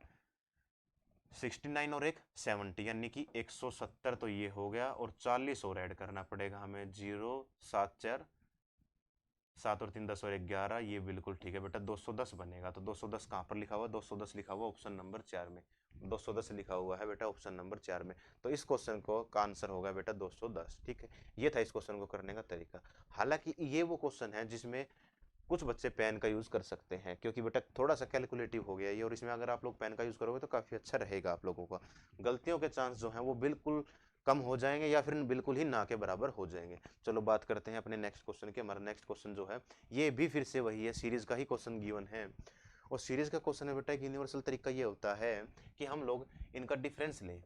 A: 69 और एक 70, यानी कि 170। तो ये हो गया, और 40 और ऐड करना पड़ेगा हमें, 0 7 4 7 और 3 10 और 11, ये बिल्कुल ठीक है बेटा 210 बनेगा। तो 210 कहाँ पर लिखा हुआ, 210 लिखा हुआ ऑप्शन नंबर 4 में, 210 लिखा हुआ है बेटा ऑप्शन नंबर 4 में। तो इस क्वेश्चन को का आंसर होगा बेटा 210। ठीक है, ये था इस क्वेश्चन को करने का तरीका। हालांकि ये वो क्वेश्चन है जिसमें कुछ बच्चे पेन का यूज़ कर सकते हैं, क्योंकि बेटा थोड़ा सा कैलकुलेटिव हो गया ये, और इसमें अगर आप लोग पेन का यूज़ करोगे तो काफ़ी अच्छा रहेगा आप लोगों का। गलतियों के चांस जो हैं वो बिल्कुल कम हो जाएंगे, या फिर बिल्कुल ही ना के बराबर हो जाएंगे। चलो बात करते हैं अपने नेक्स्ट क्वेश्चन के। हमारा नेक्स्ट क्वेश्चन जो है ये भी फिर से वही है, सीरीज का ही क्वेश्चन गिवन है। और सीरीज का क्वेश्चन है बेटा एक यूनिवर्सल तरीका ये होता है कि हम लोग इनका डिफरेंस लें।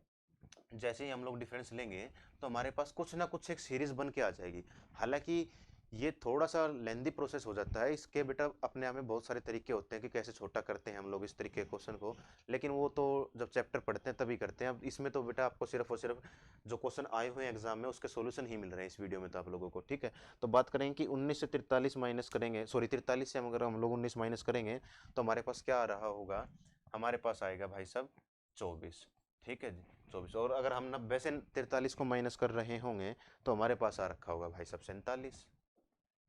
A: जैसे ही हम लोग डिफरेंस लेंगे तो हमारे पास कुछ ना कुछ एक सीरीज बन के आ जाएगी। हालांकि ये थोड़ा सा लेंदी प्रोसेस हो जाता है, इसके बेटा अपने आप में बहुत सारे तरीके होते हैं कि कैसे छोटा करते हैं हम लोग इस तरीके के क्वेश्चन को, लेकिन वो तो जब चैप्टर पढ़ते हैं तभी करते हैं। अब इसमें तो बेटा आपको सिर्फ और सिर्फ जो क्वेश्चन आए हुए हैं एग्जाम में उसके सॉल्यूशन ही मिल रहे हैं इस वीडियो में तो आप लोगों को। ठीक है, तो बात करेंगे कि 19 से 43 माइनस करेंगे, सॉरी 43 से अगर हम लोग 19 माइनस करेंगे तो हमारे पास क्या आ रहा होगा, हमारे पास आएगा भाई साहब 24। ठीक है जी 24, और अगर हम 90 से 43 को माइनस कर रहे होंगे तो हमारे पास आ रखा होगा भाई साहब 47।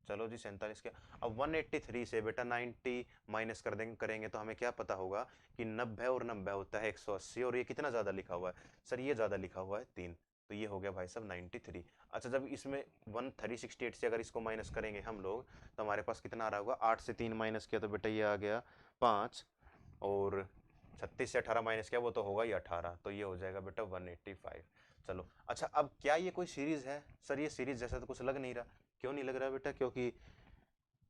A: चलो जी 47 क्या, अब 183 से बेटा 90 माइनस कर देंगे करेंगे तो हमें क्या पता होगा कि 90 और 90 होता है 180, और ये कितना ज़्यादा लिखा हुआ है सर, ये ज़्यादा लिखा हुआ है 3, तो ये हो गया भाई साहब 93। अच्छा जब इसमें 1368 से अगर इसको माइनस करेंगे हम लोग तो हमारे पास कितना आ रहा होगा, 8 से 3 माइनस किया तो बेटा ये आ गया 5, और 36 से 18 माइनस किया वो तो होगा ही 18, तो ये हो जाएगा बेटा 185। चलो अच्छा अब क्या ये कोई सीरीज है, सर ये सीरीज जैसा तो कुछ लग नहीं रहा। क्यों नहीं लग रहा बेटा, क्योंकि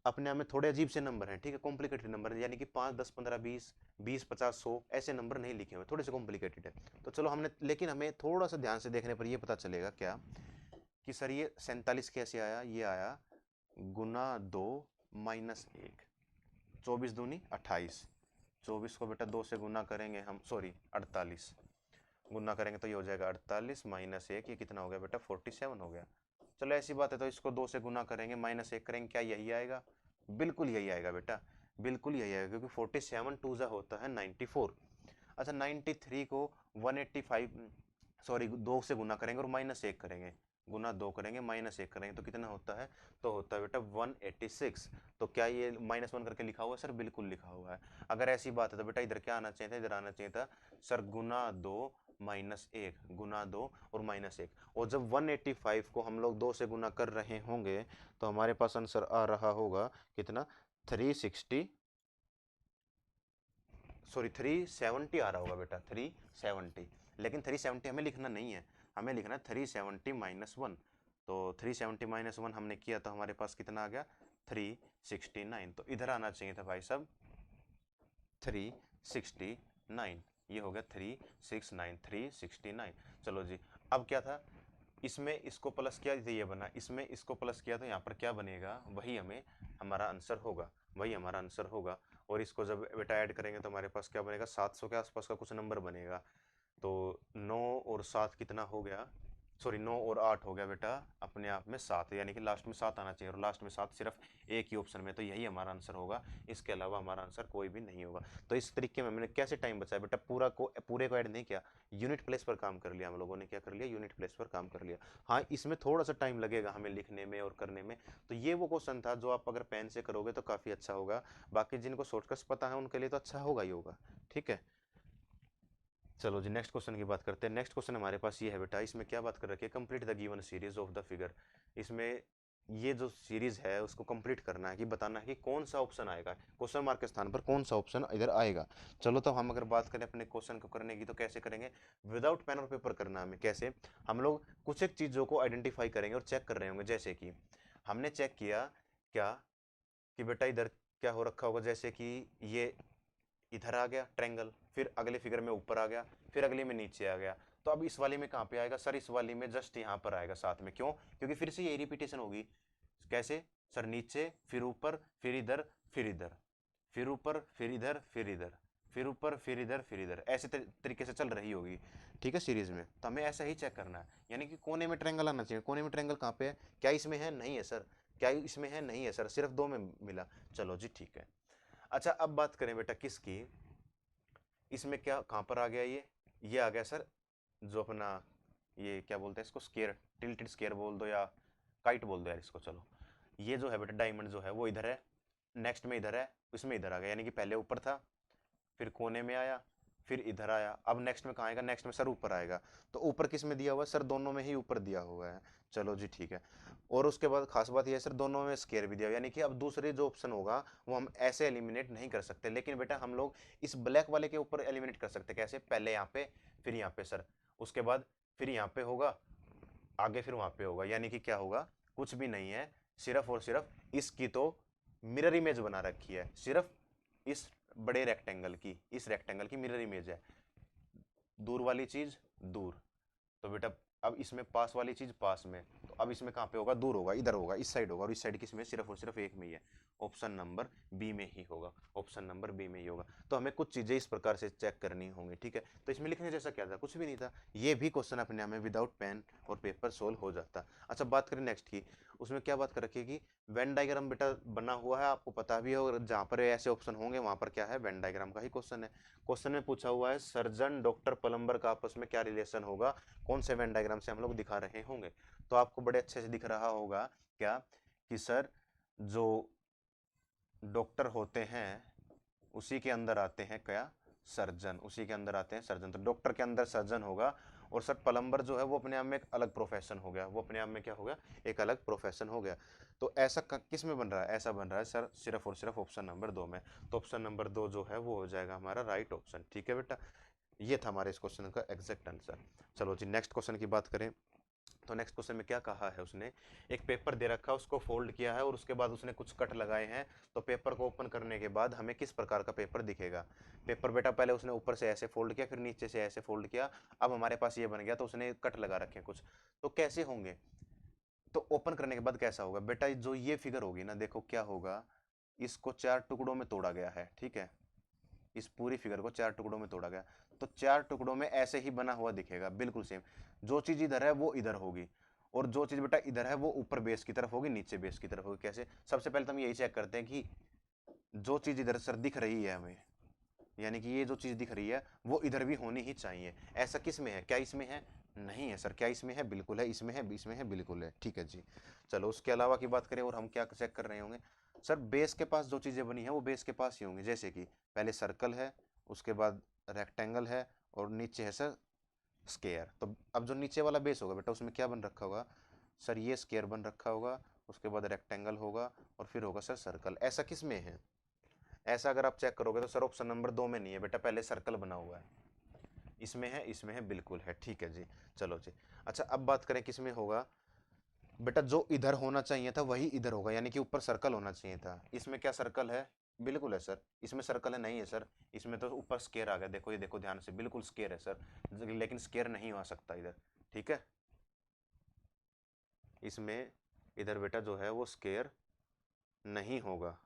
A: अपने आप में थोड़े अजीब से नंबर हैं। ठीक है, कॉम्प्लिकेटेड नंबर है, यानी कि 5 10 15 20 20 50 100 ऐसे नंबर नहीं लिखे हुए, थोड़े से कॉम्प्लिकेटेड है। तो चलो हमने, लेकिन हमें थोड़ा सा ध्यान से देखने पर ये पता चलेगा क्या कि सर ये 47 कैसे आया, ये आया गुना 2 माइनस 1, 24 दूनी 28, 24 को बेटा 2 से गुना करेंगे हम, सॉरी 48 गुना करेंगे तो ये हो जाएगा 48 माइनस 1, ये कितना हो गया बेटा 47 हो गया। चलो ऐसी बात है तो इसको 2 से गुना करेंगे माइनस 1 करेंगे, क्या यही आएगा, बिल्कुल यही आएगा बेटा, बिल्कुल यही आएगा, क्योंकि 47 टू जा होता है 94। अच्छा 93 को 185, सॉरी 2 से गुना करेंगे और माइनस 1 करेंगे, गुना 2 करेंगे माइनस 1 करेंगे तो कितना होता है, तो होता है बेटा 186। तो क्या ये -1 करके लिखा हुआ है सर, बिल्कुल लिखा हुआ है। अगर ऐसी बात है तो बेटा इधर क्या आना चाहिए था, इधर आना चाहिए था सर गुना 2 माइनस 1, गुना 2 और माइनस 1, और जब 185 को हम लोग 2 से गुना कर रहे होंगे तो हमारे पास आंसर आ रहा होगा कितना, 360, सॉरी 370 आ रहा होगा बेटा 370, लेकिन 370 हमें लिखना नहीं है, हमें लिखना है 370 माइनस 1। तो 370 माइनस 1 हमने किया तो हमारे पास कितना आ गया 369, तो इधर आना चाहिए था भाई साहब 369, ये हो गया 369 369। चलो जी अब क्या था, इसमें इसको प्लस किया तो ये बना, इसमें इसको प्लस किया तो यहाँ पर क्या बनेगा, वही हमें हमारा आंसर होगा, वही हमारा आंसर होगा। और इसको जब बेटा ऐड करेंगे तो हमारे पास क्या बनेगा, 700 के आसपास का कुछ नंबर बनेगा। तो 9 और 7 कितना हो गया, सॉरी 9 और 8 हो गया बेटा अपने आप में 7, यानी कि लास्ट में 7 आना चाहिए, और लास्ट में 7 सिर्फ एक ही ऑप्शन में, तो यही हमारा आंसर होगा, इसके अलावा हमारा आंसर कोई भी नहीं होगा। तो इस तरीके में मैंने कैसे टाइम बचाया बेटा, पूरे को ऐड नहीं किया, यूनिट प्लेस पर काम कर लिया हम लोगों ने, क्या कर लिया, यूनिट प्लेस पर काम कर लिया। हाँ इसमें थोड़ा सा टाइम लगेगा हमें लिखने में और करने में, तो ये वो क्वेश्चन था जो आप अगर पेन से करोगे तो काफ़ी अच्छा होगा, बाकी जिनको शॉर्टकट्स पता है उनके लिए तो अच्छा होगा ही होगा। ठीक है, चलो जी नेक्स्ट क्वेश्चन की बात करते हैं। नेक्स्ट क्वेश्चन हमारे पास ये है बेटा, इसमें क्या बात कर रखी है, complete the given series of the figure. इसमें ये जो सीरीज है उसको कंप्लीट करना है, कि बताना है कि कौन सा ऑप्शन आएगा, क्वेश्चन मार्क के स्थान पर कौन सा ऑप्शन इधर आएगा। चलो तो हम अगर बात करें अपने क्वेश्चन को करने की तो कैसे करेंगे, विदाउट पेन और पेपर करना हमें, कैसे, हम लोग कुछ एक चीज़ों को आइडेंटिफाई करेंगे और चेक कर रहे होंगे। जैसे कि हमने चेक किया क्या कि बेटा इधर क्या हो रखा होगा, जैसे कि ये इधर आ गया ट्रायंगल, फिर अगले फिगर में ऊपर आ गया, फिर अगले में नीचे आ गया, तो अब इस वाली में कहाँ पे आएगा सर, इस वाली में जस्ट यहाँ पर आएगा साथ में, क्यों, क्योंकि फिर से यही रिपीटेशन होगी। कैसे सर, नीचे फिर ऊपर फिर इधर फिर इधर, फिर ऊपर फिर इधर फिर इधर, फिर ऊपर फिर इधर फिर इधर, ऐसे तरीके से चल रही होगी, ठीक है, सीरीज में। तो हमें ऐसा ही चेक करना है, यानी कि कोने में ट्रायंगल आना चाहिए। कोने में ट्रायंगल कहाँ पे है, क्या इसमें है, नहीं है सर, क्या इसमें है, नहीं है सर, सिर्फ दो में मिला। चलो जी ठीक है। अच्छा अब बात करें बेटा किसकी, इसमें क्या कहाँ पर आ गया, ये आ गया सर, जो अपना ये क्या बोलते हैं इसको, स्केयर, टिल्टेड स्केयर बोल दो या काइट बोल दो यार इसको। चलो ये जो है बेटा डायमंड जो है वो इधर है, नेक्स्ट में इधर है, इसमें इधर आ गया, यानी कि पहले ऊपर था, फिर कोने में आया, फिर इधर आया, अब नेक्स्ट में कहाँ आएगा, नेक्स्ट में सर ऊपर आएगा। तो ऊपर किस में दिया हुआ है सर, दोनों में ही ऊपर दिया हुआ है। चलो जी ठीक है। और उसके बाद खास बात यह है सर, दोनों में स्केयर भी दिया हुआ है, यानी कि अब दूसरे जो ऑप्शन होगा वो हम ऐसे एलिमिनेट नहीं कर सकते, लेकिन बेटा हम लोग इस ब्लैक वाले के ऊपर एलिमिनेट कर सकते हैं। कैसे, पहले यहाँ पे फिर यहाँ पे सर, उसके बाद फिर यहाँ पे होगा, आगे फिर वहां पे होगा, यानी कि क्या होगा, कुछ भी नहीं है, सिर्फ और सिर्फ इसकी तो मिरर इमेज बना रखी है, सिर्फ इस बड़े रेक्टेंगल की, इस रेक्टेंगल की मिरर इमेज है, दूर वाली चीज दूर। तो बेटा अब इसमें पास वाली चीज पास में, तो अब इसमें कहाँ पे होगा, दूर होगा, इधर होगा, इस साइड होगा, और इस साइड किसमें, सिर्फ और सिर्फ एक में ही है, ऑप्शन नंबर बी में ही होगा, ऑप्शन नंबर बी में ही होगा। तो हमें कुछ चीजें इस प्रकार से चेक करनी होंगी, ठीक है। तो इसमें लिखने जैसा क्या था, कुछ भी नहीं था, ये भी क्वेश्चन अपने आप में विदाउट पेन और पेपर सोल्व हो जाता। अच्छा बात करें नेक्स्ट की, उसमें क्या बात कर रखी है कि वेन डायग्राम बेटा बना हुआ है, आपको पता भी है, और जहाँ पर ऐसे ऑप्शन होंगे वहां पर क्या है, वेन डायग्राम का ही क्वेश्चन है। क्वेश्चन में पूछा हुआ है सर्जन डॉक्टर प्लम्बर का आपस में क्या रिलेशन होगा, कौन से वेन डायग्राम से हम लोग दिखा रहे होंगे। तो आपको बड़े अच्छे से दिख रहा होगा क्या, कि सर जो डॉक्टर होते हैं उसी के अंदर आते हैं क्या, सर्जन, उसी के अंदर आते हैं सर्जन, तो डॉक्टर के अंदर सर्जन होगा। और सर प्लम्बर जो है वो अपने आप में एक अलग प्रोफेशन हो गया, वो अपने आप में क्या हो गया, एक अलग प्रोफेशन हो गया। तो ऐसा किस में बन रहा है, ऐसा बन रहा है सर सिर्फ और सिर्फ ऑप्शन नंबर 2 में। तो ऑप्शन नंबर 2 जो है वो हो जाएगा हमारा राइट ऑप्शन, ठीक है बेटा। ये था हमारे इस क्वेश्चन का एग्जैक्ट आंसर। चलो जी नेक्स्ट क्वेश्चन की बात करें, तो नेक्स्ट क्वेश्चन में क्या कहा है उसने, एक पेपर दे रखा है, उसको फोल्ड किया है और उसके बाद उसने कुछ कट लगाए हैं। तो पेपर को ओपन करने के बाद हमें किस प्रकार का पेपर दिखेगा। पेपर बेटा पहले उसने ऊपर से ऐसे फोल्ड किया, फिर नीचे से ऐसे फोल्ड किया, अब हमारे पास ये बन गया, तो उसने कट लगा रखे हैं कुछ, तो कैसे होंगे, तो ओपन करने के बाद कैसा होगा बेटा, जो ये फिगर होगी ना, देखो क्या होगा, इसको 4 टुकड़ों में तोड़ा गया है, ठीक है, इस पूरी फिगर को 4 टुकड़ों में तोड़ा गया, तो 4 टुकड़ों में ऐसे ही बना हुआ दिखेगा, बिल्कुल सेम। जो चीज इधर है वो इधर होगी, और जो चीज बेटा इधर है वो ऊपर बेस की तरफ होगी, नीचे बेस की तरफ होगी। कैसे, सबसे पहले तो हम यही चेक करते हैं कि जो चीज इधर सर दिख रही है हमें, यानी कि ये जो चीज दिख रही है वो इधर भी होनी ही चाहिए। ऐसा किस में है, क्या इसमें है, नहीं है सर, क्या इसमें है, बिल्कुल है, इसमें है, इसमें है, बिल्कुल है, ठीक है जी। चलो उसके अलावा की बात करें, और हम क्या चेक कर रहे होंगे, सर बेस के पास जो चीजें बनी है वो बेस के पास ही होंगी, जैसे कि पहले सर्कल है, उसके बाद रेक्टेंगल है, और नीचे है सर स्केयर। तो अब जो नीचे वाला बेस होगा बेटा उसमें क्या बन रखा होगा, सर ये स्केयर बन रखा होगा, उसके बाद रेक्टेंगल होगा, और फिर होगा सर सर्कल। ऐसा किस में है, ऐसा अगर आप चेक करोगे तो सर ऑप्शन नंबर 2 में नहीं है बेटा, पहले सर्कल बना हुआ है, इसमें है, इसमें है, बिल्कुल है, ठीक है जी। चलो जी। अच्छा अब बात करें किस में होगा, बेटा जो इधर होना चाहिए था वही इधर होगा, यानी कि ऊपर सर्कल होना चाहिए था। इसमें क्या सर्कल है, बिल्कुल है सर, इसमें सर्कल है, नहीं है सर, इसमें तो ऊपर स्केयर आ गया, देखो ये देखो ध्यान से, बिल्कुल स्केयर है सर, लेकिन स्केयर नहीं आ सकता इधर, ठीक है, इसमें इधर बेटा जो है वो स्केयर नहीं होगा।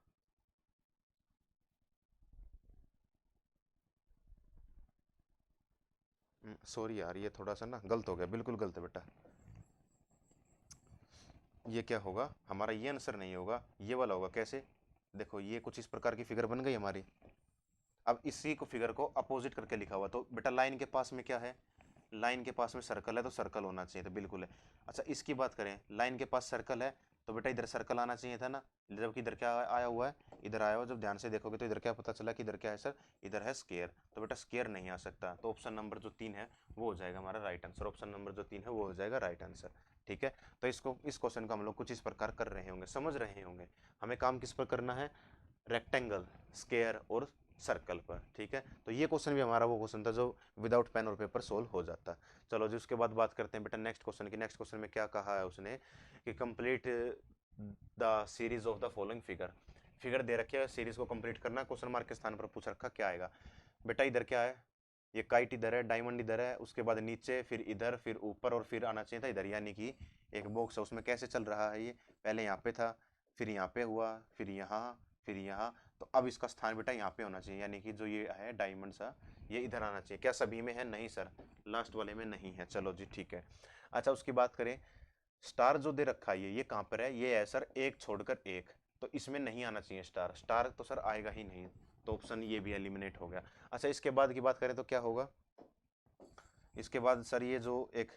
A: सॉरी यार, ये थोड़ा सा ना गलत हो गया, बिल्कुल गलत है बेटा, ये क्या होगा हमारा, ये आंसर नहीं होगा, ये वाला होगा। कैसे, देखो ये कुछ इस प्रकार की फिगर बन गई हमारी, अब इसी को फिगर को अपोजिट करके लिखा हुआ, तो बेटा लाइन के पास में क्या है, लाइन के पास में सर्कल है, तो सर्कल होना चाहिए था, बिल्कुल है। अच्छा इसकी बात करें, लाइन के पास सर्कल है, तो बेटा इधर सर्कल आना चाहिए था ना, जबकि इधर क्या आया हुआ है, इधर आया हुआ, जब ध्यान से देखोगे तो इधर क्या पता चला कि इधर क्या है सर, इधर है स्केयर, तो बेटा स्केयर नहीं आ सकता, तो ऑप्शन नंबर जो 3 है वो हो जाएगा हमारा राइट आंसर, ऑप्शन नंबर जो 3 है वो हो जाएगा राइट आंसर, ठीक है। तो इसको, इस क्वेश्चन को हम लोग कुछ इस प्रकार कर रहे होंगे, समझ रहे होंगे, हमें काम किस पर करना है, रेक्टेंगल, स्केयर और सर्कल पर, ठीक है। तो ये क्वेश्चन भी हमारा वो क्वेश्चन था जो विदाउट पेन और पेपर सोल्व हो जाता। चलो जी उसके बाद बात करते हैं बेटा नेक्स्ट क्वेश्चन की। नेक्स्ट क्वेश्चन में क्या कहा है उसने कि complete the series of the following figure, figure दे रखी है, सीरीज को कंप्लीट करना, क्वेश्चन मार्क के स्थान पर पूछ रखा क्या आएगा। बेटा इधर क्या है, ये काइट इधर है, डायमंड इधर है, उसके बाद नीचे, फिर इधर, फिर ऊपर, और फिर आना चाहिए था इधर, यानी कि एक बॉक्स है उसमें कैसे चल रहा है ये, पहले यहाँ पे था, फिर यहाँ पे हुआ, फिर यहाँ, फिर यहाँ, तो अब इसका स्थान बेटा यहाँ पे होना चाहिए, यानी कि जो ये है डायमंड सा, ये इधर आना चाहिए। क्या सभी में है? नहीं सर, लास्ट वाले में नहीं है। चलो जी ठीक है। अच्छा उसकी बात करें, स्टार जो दे रखा है ये कहाँ पर है? ये है सर एक छोड़कर एक, तो इसमें नहीं आना चाहिए स्टार, स्टार तो सर आएगा ही नहीं, तो ऑप्शन ये भी एलिमिनेट हो गया। अच्छा इसके बाद की बात करें तो क्या होगा, इसके बाद सर ये जो एक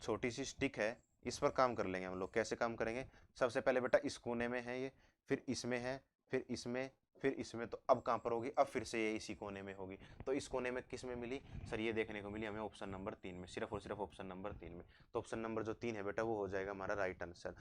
A: छोटी सी स्टिक है, इस पर काम कर लेंगे हम लोग। कैसे काम करेंगे? सबसे पहले बेटा इस कोने में है ये, फिर इसमें है, फिर इसमें, फिर इसमें, तो अब कहाँ पर होगी? अब फिर से ये इसी कोने में होगी। तो इस कोने में किस में मिली सर? ये देखने को मिली हमें ऑप्शन नंबर 3 में, सिर्फ और सिर्फ ऑप्शन नंबर 3 में। तो ऑप्शन नंबर जो 3 है बेटा वो हो जाएगा हमारा राइट आंसर।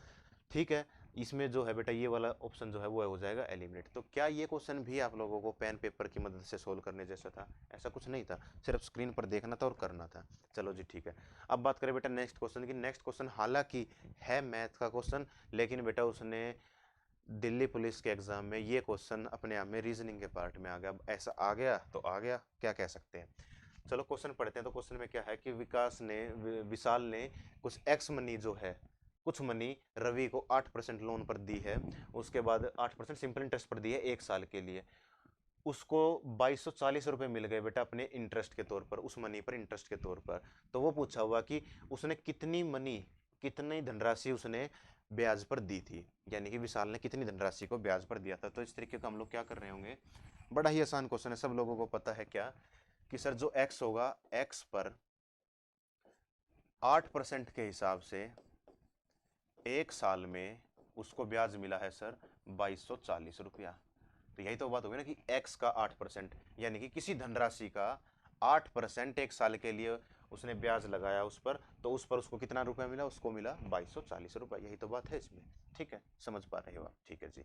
A: ठीक है, इसमें जो है बेटा ये वाला ऑप्शन जो है वो हो जाएगा एलिमिनेट। तो क्या ये क्वेश्चन भी आप लोगों को पेन पेपर की मदद से सोल्व करने जैसा था? ऐसा कुछ नहीं था, सिर्फ स्क्रीन पर देखना था और करना था। चलो जी ठीक है। अब बात करें बेटा नेक्स्ट क्वेश्चन की। नेक्स्ट क्वेश्चन हालांकि है मैथ का क्वेश्चन, लेकिन बेटा उसने दिल्ली पुलिस के एग्जाम में ये क्वेश्चन अपने आप में रीजनिंग के पार्ट में आ गया। अब ऐसा आ गया तो आ गया, क्या कह सकते हैं। चलो क्वेश्चन पढ़ते हैं। तो क्वेश्चन में क्या है कि विशाल ने कुछ एक्स मनी जो है, कुछ मनी रवि को 8% लोन पर दी है, उसके बाद 8% सिंपल इंटरेस्ट पर दी है 1 साल के लिए। उसको 2240 रुपये मिल गए बेटा अपने इंटरेस्ट के तौर पर, उस मनी पर इंटरेस्ट के तौर पर। तो वो पूछा हुआ कि उसने कितनी धनराशि उसने ब्याज पर दी थी, यानी कि विशाल ने कितनी धनराशि को ब्याज पर दिया था। तो इस तरीके का हम लोग क्या कर रहे होंगे, बड़ा ही आसान क्वेश्चन है, सब लोगों को पता है क्या कि सर जो एक्स होगा, एक्स पर 8% के हिसाब से 1 साल में उसको ब्याज मिला है सर 2240 रुपया। तो यही तो बात होगी ना कि x का 8%, यानी कि किसी धनराशि का 8% 1 साल के लिए उसने ब्याज लगाया उस पर, तो उस पर उसको कितना रुपया मिला? उसको मिला 2240 रुपया। यही तो बात है इसमें। ठीक है, समझ पा रहे हो आप? ठीक है जी।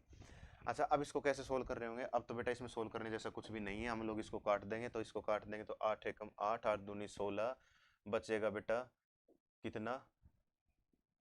A: अच्छा अब इसको कैसे सोल्व कर रहे होंगे? अब तो बेटा इसमें सोल्व करने जैसा कुछ भी नहीं है, हम लोग इसको काट देंगे। तो इसको काट देंगे तो 8 एकम 8, 8 दूनी 16, बचेगा बेटा कितना?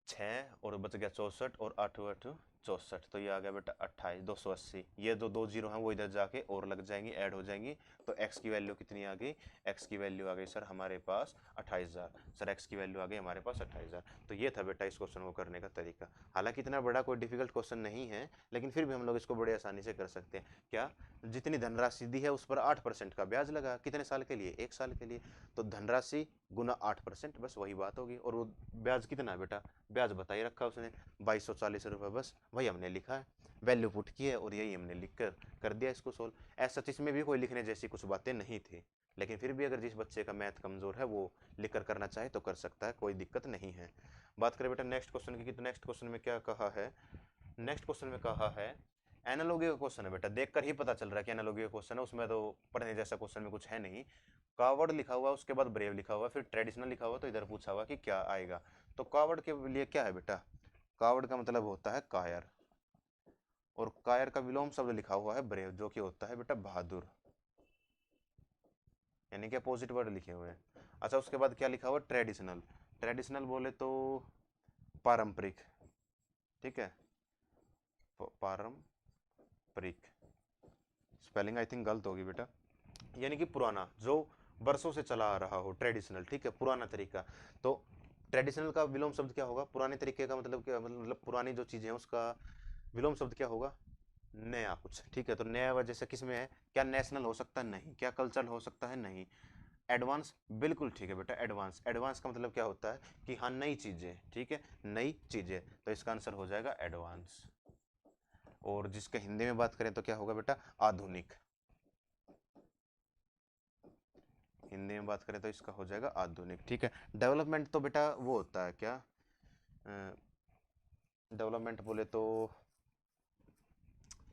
A: 6, और बच गया 64, और 8 8 64, तो ये आ गया बेटा 28, 280। ये जो दो जीरो हैं वो इधर जाके और लग जाएंगी, ऐड हो जाएंगी। तो x की वैल्यू कितनी आ गई? x की वैल्यू आ गई सर हमारे पास 28,000। सर x की वैल्यू आ गई हमारे पास 28,000। तो ये था बेटा इस क्वेश्चन को करने का तरीका। हालांकि इतना बड़ा कोई डिफिकल्ट क्वेश्चन नहीं है, लेकिन फिर भी हम लोग इसको बड़े आसानी से कर सकते हैं। क्या? जितनी धनराशि दी है उस पर 8% का ब्याज लगा, कितने साल के लिए? 1 साल के लिए। तो धनराशि गुना 8%, बस वही बात होगी। और वो ब्याज कितना है बेटा? ब्याज बता ही रखा उसने 2240 रुपये, बस वही हमने लिखा है, वैल्यू पुट की है और यही हमने लिख कर दिया इसको सोल्व। ऐसा इसमें भी कोई लिखने जैसी कुछ बातें नहीं थी, लेकिन फिर भी अगर जिस बच्चे का मैथ कमज़ोर है वो लिख कर करना चाहे तो कर सकता है, कोई दिक्कत नहीं है। बात करें बेटा नेक्स्ट क्वेश्चन की, तो नेक्स्ट क्वेश्चन में क्या कहा है? नेक्स्ट क्वेश्चन में कहा है एनालॉगी का क्वेश्चन है बेटा, देखकर ही पता चल रहा है कि एनालॉगी का क्वेश्चन है, उसमें तो पढ़ने जैसा क्वेश्चन में कुछ है नहीं। कावर्ड लिखा हुआ, उसके बाद ब्रेव लिखा हुआ, फिर ट्रेडिशनल लिखा हुआ, तो इधर पूछा हुआ कि क्या आएगा। तो कावर्ड के लिए क्या है बेटा? कावर्ड का मतलब होता है कायर, और कायर का विलोम शब्द लिखा हुआ है ब्रेव, जो कि होता है बेटा बहादुर, यानी कि अपोजिट वर्ड लिखे हुए हैं। अच्छा उसके बाद क्या लिखा हुआ? ट्रेडिशनल। ट्रेडिशनल बोले तो पारंपरिक, ठीक है, पारंपरिक। स्पेलिंग आई थिंक गलत होगी बेटा, यानी कि पुराना, जो बरसों से चला आ रहा हो, ट्रेडिशनल, ठीक है, पुराना तरीका। तो ट्रेडिशनल का विलोम शब्द क्या होगा? पुराने तरीके का मतलब क्या? मतलब पुरानी जो चीज़ें हैं उसका विलोम शब्द क्या होगा? नया कुछ, ठीक है। तो नया वजह से किस में है? क्या नेशनल हो सकता है? नहीं। क्या कल्चरल हो सकता है? नहीं। एडवांस, बिल्कुल ठीक है बेटा, एडवांस। एडवांस का मतलब क्या होता है कि हाँ नई चीज़ें, ठीक है, नई चीज़ें, तो इसका आंसर हो जाएगा एडवांस। और जिसके हिंदी में बात करें तो क्या होगा बेटा? आधुनिक। हिंदी में बात करें तो इसका हो जाएगा आधुनिक, ठीक है। डेवलपमेंट तो बेटा वो होता है क्या? डेवलपमेंट बोले तो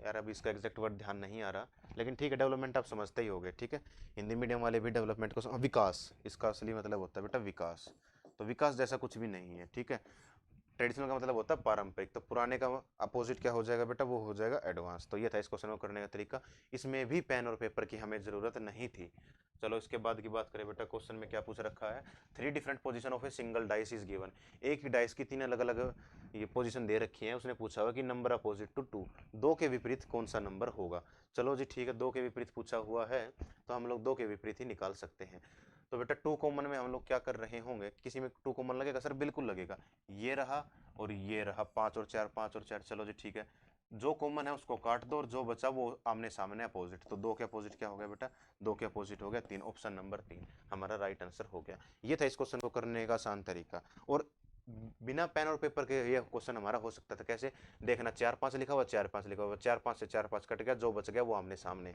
A: यार अभी इसका एग्जैक्ट वर्ड ध्यान नहीं आ रहा, लेकिन ठीक है, डेवलपमेंट आप समझते ही होगे, ठीक है। हिंदी मीडियम वाले भी डेवलपमेंट को विकास, इसका असली मतलब होता है बेटा विकास। तो विकास जैसा कुछ भी नहीं है, ठीक है। ट्रेडिशनल का मतलब होता है पारंपरिक, तो पुराने का अपोजिट क्या हो जाएगा बेटा? वो हो जाएगा एडवांस। तो ये था इस क्वेश्चन को करने का तरीका। इसमें भी पेन और पेपर की हमें ज़रूरत नहीं थी, चलो इसके बाद की बात करें बेटा, क्वेश्चन में क्या पूछ रखा है, 3 different position of a single dice is given. एक ही डाइस की 3 अलग अलग ये पोजीशन दे रखी है, उसने पूछा हुआ कि नंबर अपोजिट टू 2, 2 के विपरीत कौन सा नंबर होगा। चलो जी ठीक है, 2 के विपरीत पूछा हुआ है तो हम लोग 2 के विपरीत ही निकाल सकते हैं। तो बेटा 2 कॉमन में हम लोग क्या कर रहे होंगे, किसी में 2 कॉमन लगेगा सर, बिल्कुल लगेगा, ये रहा और ये रहा, 5 और 4, 5 और 4। चलो जी ठीक है, जो कॉमन है उसको काट दो और जो बचा वो आमने सामने अपोजिट। तो 2 के अपोजिट क्या हो गया बेटा, 2 के अपोजिट हो गया 3, ऑप्शन नंबर 3 हमारा राइट आंसर हो गया। ये था इस क्वेश्चन को करने का आसान तरीका। और बिना पेन और पेपर के ये क्वेश्चन हमारा हो सकता था, कैसे देखना, 4 5 लिखा हुआ, 4 5 लिखा हुआ, 4 5 से 4 5 कट गया, जो बच गया वो आमने सामने।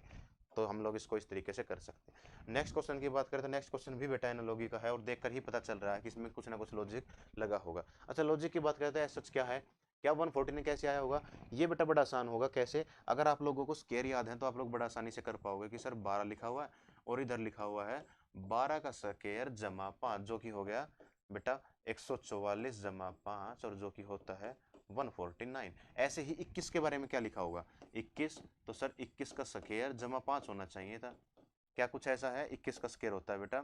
A: तो हम लोग इसको इस तरीके से कर सकते हैं। नेक्स्ट क्वेश्चन की बात करें तो नेक्स्ट क्वेश्चन भी बेटा एनालॉजी का है और देखकर ही पता चल रहा है कि इसमें कुछ ना कुछ लॉजिक लगा होगा। अच्छा लॉजिक की बात करते हैं, सच क्या है, क्या 114 कैसे आया होगा। ये बेटा बड़ा आसान होगा, कैसे, अगर आप लोगों को स्केयर याद है तो आप लोग बड़ा आसानी से कर पाओगे कि सर 12 लिखा हुआ है और इधर लिखा हुआ है 12 का स्क्वायर जमा 5, जो कि हो गया बेटा 144 जमा 5 और जो कि होता है 149। ऐसे ही 21 के बारे में क्या लिखा होगा, 21, तो सर 21 का स्क्वायर जमा 5 होना चाहिए था, क्या कुछ ऐसा है, 21 का स्क्वायर होता है बेटा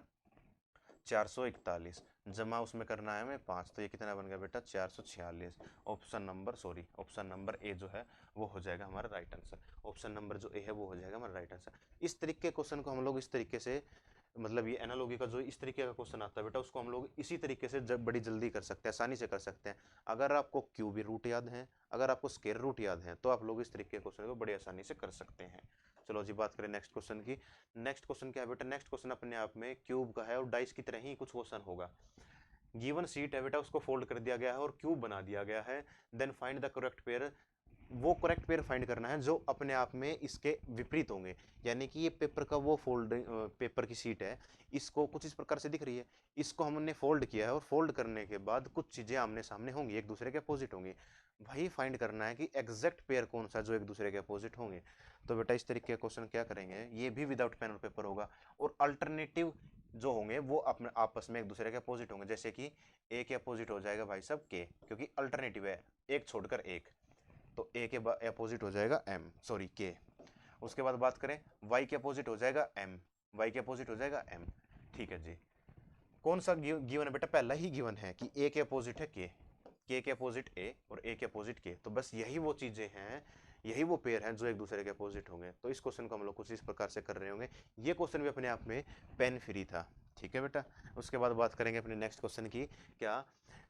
A: 441 जमा उसमें करना है हमें 5, तो ये कितना बन गया बेटा 446। ऑप्शन नंबर ए जो है वो हो जाएगा हमारा राइट आंसर। ऑप्शन नंबर जो ए है वो हो जाएगा हमारा राइट आंसर। इस तरीके के क्वेश्चन को हम लोग इस तरीके से, मतलब ये एनालॉजी का जो इस तरीके का क्वेश्चन आता है बेटा, उसको हम लोग इसी तरीके से बड़ी जल्दी कर सकते हैं, आसानी से कर सकते हैं। अगर आपको क्यूब रूट याद है, अगर आपको स्क्वायर रूट याद है, तो आप लोग इस तरीके के क्वेश्चन को बड़ी आसानी से कर सकते हैं। चलो जी बात करें नेक्स्ट क्वेश्चन की। नेक्स्ट क्वेश्चन क्या है बेटा, नेक्स्ट क्वेश्चन अपने आप में क्यूब का है और डाइस की तरह ही कुछ क्वेश्चन होगा। गिवन सीट है बेटा, उसको फोल्ड कर दिया गया है और क्यूब बना दिया गया है। Then find the correct pair, वो करेक्ट पेयर फाइंड करना है जो अपने आप में इसके विपरीत होंगे। यानी कि ये पेपर का वो फोल्ड, पेपर की सीट है, इसको कुछ इस प्रकार से दिख रही है, इसको हमने फोल्ड किया है और फोल्ड करने के बाद कुछ चीजें आमने सामने होंगी, एक दूसरे के अपोजिट होंगी। वही फाइंड करना है कि एग्जैक्ट पेयर कौन सा जो एक दूसरे के अपोजिट होंगे। तो बेटा इस तरीके का क्वेश्चन क्या करेंगे, ये भी विदाउट पेन और पेपर होगा और अल्टरनेटिव जो होंगे वो अपने आपस में एक दूसरे के अपोजिट होंगे। जैसे कि ए के अपोजिट हो जाएगा भाई साहब के, क्योंकि अल्टरनेटिव है, एक छोड़कर एक, तो ए के अपोजिट हो जाएगा एम, सॉरी के। उसके बाद बात करें वाई के अपोजिट हो जाएगा एम, वाई के अपोजिट हो जाएगा एम। ठीक है जी, कौन सा गिवन है बेटा, पहला ही गिवन है कि ए के अपोजिट है के के अपोजिट ए और ए के अपोजिट के, तो बस यही वो चीजें हैं, यही वो पेयर हैं जो एक दूसरे के अपोजिट होंगे। तो इस क्वेश्चन को हम लोग कुछ इस प्रकार से कर रहे होंगे। ये क्वेश्चन भी अपने आप में पेन फ्री था, ठीक है बेटा। उसके बाद बात करेंगे अपने नेक्स्ट क्वेश्चन की, क्या,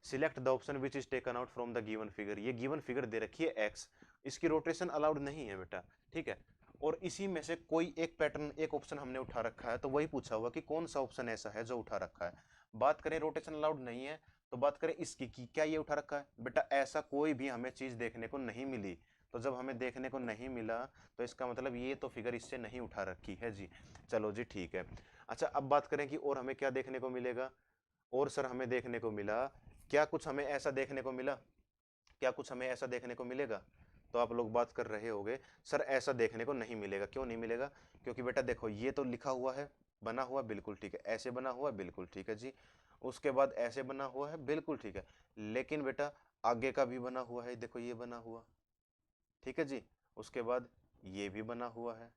A: select the option which is taken out from the given figure. ये गिवन फिगर दे रखी है एक्स, इसकी रोटेशन अलाउड नहीं है बेटा, ठीक है। और इसी में से कोई एक पैटर्न, एक ऑप्शन हमने उठा रखा है, तो वही पूछा हुआ कि कौन सा ऑप्शन ऐसा है जो उठा रखा है। बात करें रोटेशन अलाउड नहीं है, तो बात करें इसकी की, क्या ये उठा रखा है बेटा, ऐसा कोई भी हमें चीज देखने को नहीं मिली। तो जब हमें देखने को नहीं मिला तो इसका मतलब ये तो फिगर इससे नहीं उठा रखी है जी। चलो जी ठीक है। अच्छा अब बात करें कि और हमें क्या देखने को मिलेगा, और सर हमें देखने को मिला, क्या कुछ हमें ऐसा देखने को मिला, क्या कुछ हमें ऐसा देखने को मिलेगा। तो आप लोग बात कर रहे होगे सर ऐसा देखने को नहीं मिलेगा, क्यों नहीं मिलेगा, क्योंकि बेटा देखो ये तो लिखा हुआ है, बना हुआ बिल्कुल ठीक है, ऐसे बना हुआ बिल्कुल ठीक है जी, उसके बाद ऐसे बना हुआ है बिल्कुल ठीक है, लेकिन बेटा आगे का भी बना हुआ है, देखो ये बना हुआ, ठीक है जी, उसके बाद ये भी बना हुआ है।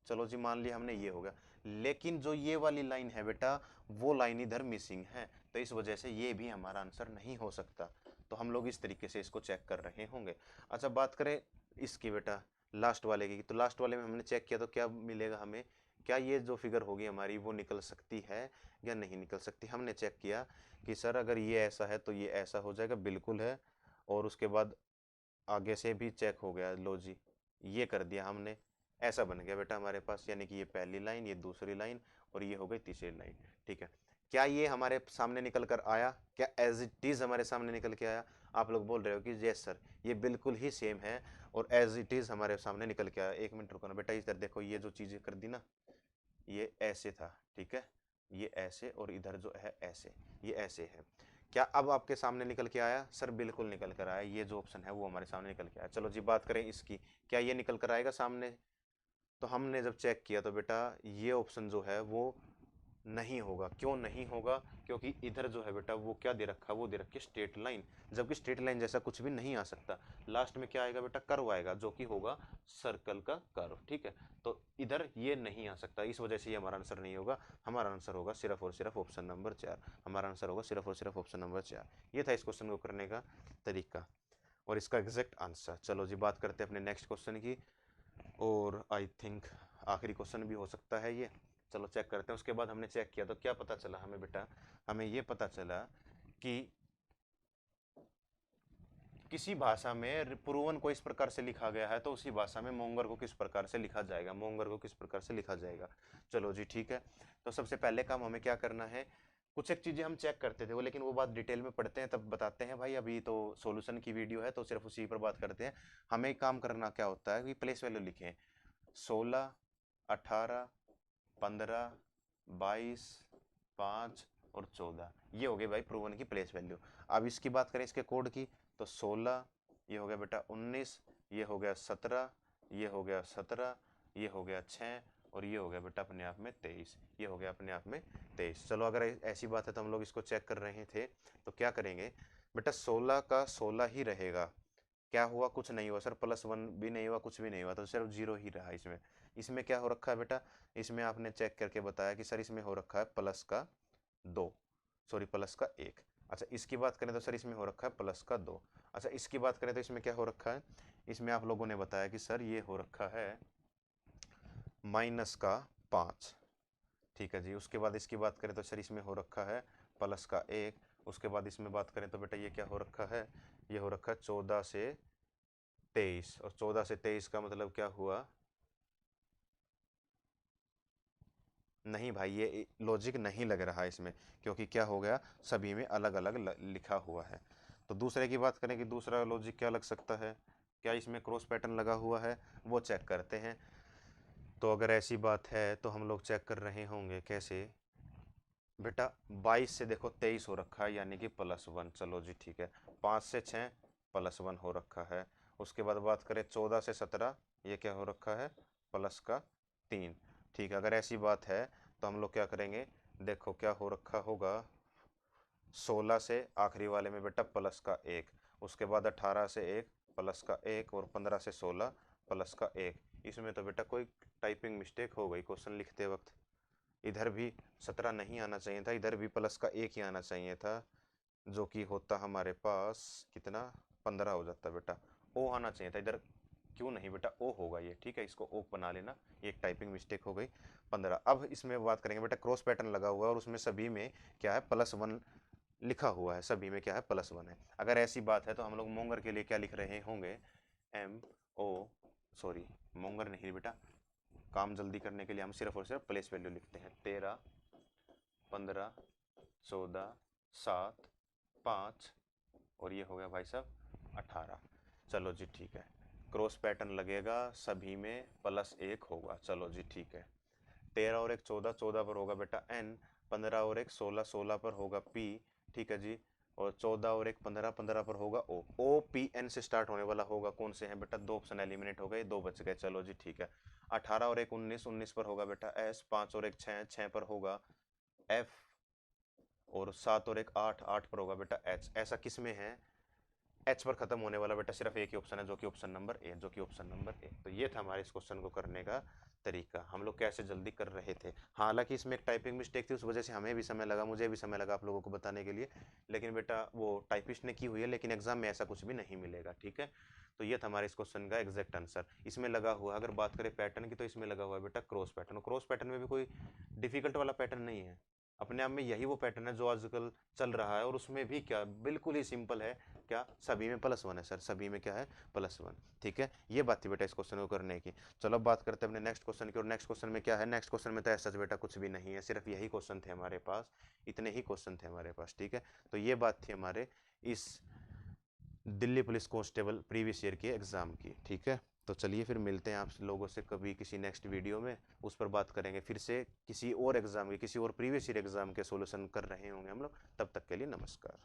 A: चलो जी मान लिया हमने ये हो गया, लेकिन जो ये वाली लाइन है बेटा वो लाइन इधर मिसिंग है, तो इस वजह से ये भी हमारा आंसर नहीं हो सकता। तो हम लोग इस तरीके से इसको चेक कर रहे होंगे। अच्छा बात करें इसकी बेटा लास्ट वाले की, तो लास्ट वाले में हमने चेक किया तो क्या मिलेगा हमें, क्या ये जो फिगर होगी हमारी वो निकल सकती है या नहीं निकल सकती। हमने चेक किया कि सर अगर ये ऐसा है तो ये ऐसा हो जाएगा, बिल्कुल है। और उसके बाद आगे से भी चेक हो गया, लो जी ये कर दिया हमने, ऐसा बन गया बेटा हमारे पास, यानी कि ये पहली लाइन, ये दूसरी लाइन और ये हो गई तीसरी लाइन। ठीक है, क्या ये हमारे सामने निकल कर आया, क्या एज इट इज हमारे सामने निकल के आया। आप लोग बोल रहे हो कि यस सर ये बिल्कुल ही सेम है और एज इट इज हमारे सामने निकल के आया। एक मिनट रुको ना बेटा, इधर देखो ये जो चीजें कर दी ना, ये ऐसे था, ठीक है, ये ऐसे और इधर जो है ऐसे, ये ऐसे है। क्या अब आपके सामने निकल के आया, सर बिल्कुल निकल कर आया, ये जो ऑप्शन है वो हमारे सामने निकल के आया। चलो जी बात करें इसकी, क्या ये निकल कर आएगा सामने, तो हमने जब चेक किया तो बेटा ये ऑप्शन जो है वो नहीं होगा। क्यों नहीं होगा, क्योंकि इधर जो है बेटा वो क्या दे रखा है, वो दे रखी है स्ट्रेट लाइन, जबकि स्ट्रेट लाइन जैसा कुछ भी नहीं आ सकता। लास्ट में क्या आएगा बेटा, कर्व आएगा जो कि होगा सर्कल का कर्व, ठीक है। तो इधर ये नहीं आ सकता, इस वजह से ये हमारा आंसर नहीं होगा। हमारा आंसर होगा सिर्फ और सिर्फ ऑप्शन नंबर 4। हमारा आंसर होगा सिर्फ और सिर्फ ऑप्शन नंबर 4। ये था इस क्वेश्चन को करने का तरीका और इसका एग्जैक्ट आंसर। चलो जी बात करते हैं अपने नेक्स्ट क्वेश्चन की, और आई थिंक आखिरी क्वेश्चन भी हो सकता है ये। चलो चेक करते हैं। उसके बाद हमने चेक किया तो क्या पता चला हमें बेटा, हमें ये पता चला कि किसी भाषा में प्रूवन को इस प्रकार से लिखा गया है तो उसी भाषा में मोंगर को किस प्रकार से लिखा जाएगा, मोंगर को किस प्रकार से लिखा जाएगा। चलो जी ठीक है। तो सबसे पहले काम हमें क्या करना है, कुछ एक चीजें हम चेक करते थे वो, लेकिन वो बात डिटेल में पढ़ते हैं तब बताते हैं भाई, अभी तो सॉल्यूशन की वीडियो है तो सिर्फ उसी पर बात करते हैं। हमें काम करना क्या होता है कि प्लेस वैल्यू लिखें, 16, 18, 15, 22, 5 और 14, ये हो गए भाई प्रूवन की प्लेस वैल्यू। अब इसकी बात करें इसके कोड की, तो 16, ये हो गया बेटा 19, ये हो गया 17, ये हो गया 17, ये हो गया 6 और ये हो गया बेटा अपने आप में 23, ये हो गया अपने आप में 23। चलो अगर ऐसी बात है तो हम लोग इसको चेक कर रहे थे तो क्या करेंगे बेटा, 16 का 16 ही रहेगा। क्या हुआ, कुछ नहीं हुआ सर, +1 भी नहीं हुआ, कुछ भी नहीं हुआ, तो सिर्फ 0 ही रहा इसमें। इसमें क्या हो रखा है बेटा, इसमें आपने चेक करके बताया कि सर इसमें हो रखा है +2, सॉरी +1। अच्छा इसकी बात करें तो सर इसमें हो रखा है +2। अच्छा इसकी बात करें तो इसमें क्या हो रखा है, इसमें आप लोगों ने बताया कि सर ये हो रखा है -5। ठीक है जी। उसके बाद इसकी बात करें तो सर इसमें हो रखा है +1। उसके बाद इसमें बात करें तो बेटा ये क्या हो रखा है, ये हो रखा है 14 से 23, और 14 से 23 का मतलब क्या हुआ, नहीं भाई ये लॉजिक नहीं लग रहा इसमें, क्योंकि क्या हो गया सभी में अलग अलग लिखा हुआ है। तो दूसरे की बात करें कि दूसरा लॉजिक क्या लग सकता है, क्या इसमें क्रॉस पैटर्न लगा हुआ है, वो चेक करते हैं। तो अगर ऐसी बात है तो हम लोग चेक कर रहे होंगे कैसे बेटा, 22 से देखो 23 हो रखा है यानी कि +1। चलो जी ठीक है। 5 से 6 +1 हो रखा है। उसके बाद बात करें 14 से 17, ये क्या हो रखा है +3। ठीक है, अगर ऐसी बात है तो हम लोग क्या करेंगे, देखो क्या हो रखा होगा, 16 से आखिरी वाले में बेटा +1, उसके बाद 18 से 1 +1 और 15 से 16 +1। इसमें तो बेटा कोई टाइपिंग मिस्टेक हो गई क्वेश्चन लिखते वक्त, इधर भी 17 नहीं आना चाहिए था, इधर भी +1 ही आना चाहिए था, जो कि होता हमारे पास कितना 15 हो जाता बेटा। ओ आना चाहिए था इधर, क्यों नहीं बेटा ओ होगा ये, ठीक है इसको ओ बना लेना, ये एक टाइपिंग मिस्टेक हो गई 15। अब इसमें बात करेंगे बेटा, क्रॉस पैटर्न लगा हुआ है और उसमें सभी में क्या है +1 लिखा हुआ है, सभी में क्या है +1 है। अगर ऐसी बात है तो हम लोग मोंगर के लिए क्या लिख रहे होंगे, MO, सॉरी मोंगर नहीं बेटा, काम जल्दी करने के लिए हम सिर्फ और सिर्फ प्लेस वैल्यू लिखते हैं, 13, 15, 14, 7, 5 और ये हो गया भाई साहब 18। चलो जी ठीक है, क्रॉस पैटर्न लगेगा सभी में +1 होगा। चलो जी ठीक है। 13 और 1 14, 14 पर होगा बेटा N, 15 और 1 16, 16 पर होगा P, ठीक है जी, और 14 और 1 15, 15 पर होगा O। OPN से स्टार्ट होने वाला होगा, कौन से हैं बेटा, 2 ऑप्शन एलिमिनेट हो गए, 2 बच गए। चलो जी ठीक है। 18 और 1 19, 19 पर होगा बेटा S, 5 और 1 6, 6 पर होगा F, और 7 और 1 8, 8 पर होगा बेटा H। ऐसा किस में है, एच पर खत्म होने वाला बेटा सिर्फ एक ही ऑप्शन है, जो कि ऑप्शन नंबर ए, जो कि ऑप्शन नंबर ए। तो ये था हमारे इस क्वेश्चन को करने का तरीका, हम लोग कैसे जल्दी कर रहे थे। हालांकि इसमें एक टाइपिंग मिस्टेक थी, उस वजह से हमें भी समय लगा, मुझे भी समय लगा आप लोगों को बताने के लिए, लेकिन बेटा वो टाइपिस्ट ने की हुई है, लेकिन एग्जाम में ऐसा कुछ भी नहीं मिलेगा, ठीक है। तो ये था हमारे इस क्वेश्चन का एग्जैक्ट आंसर। इसमें लगा हुआ, अगर बात करें पैटर्न की, तो इसमें लगा हुआ है बेटा क्रॉस पैटर्न। क्रॉस पैटर्न में भी कोई डिफिकल्ट वाला पैटर्न नहीं है, अपने आप में यही वो पैटर्न है जो आजकल चल रहा है, और उसमें भी क्या बिल्कुल ही सिंपल है, क्या सभी में +1 है सर, सभी में क्या है +1, ठीक है। ये बात थी बेटा इस क्वेश्चन को करने की। चलो अब बात करते हैं अपने नेक्स्ट क्वेश्चन की, और नेक्स्ट क्वेश्चन में क्या है, नेक्स्ट क्वेश्चन में तो ऐसा बेटा कुछ भी नहीं है, सिर्फ यही क्वेश्चन थे हमारे पास, इतने ही क्वेश्चन थे हमारे पास, ठीक है। तो ये बात थी हमारे इस Delhi police constable previous year के एग्जाम की, ठीक है। तो चलिए फिर मिलते हैं आप लोगों से कभी किसी नेक्स्ट वीडियो में, उस पर बात करेंगे फिर से किसी और एग्जाम की, किसी और प्रीवियस ईयर एग्जाम के सॉल्यूशन कर रहे होंगे हम लोग। तब तक के लिए नमस्कार।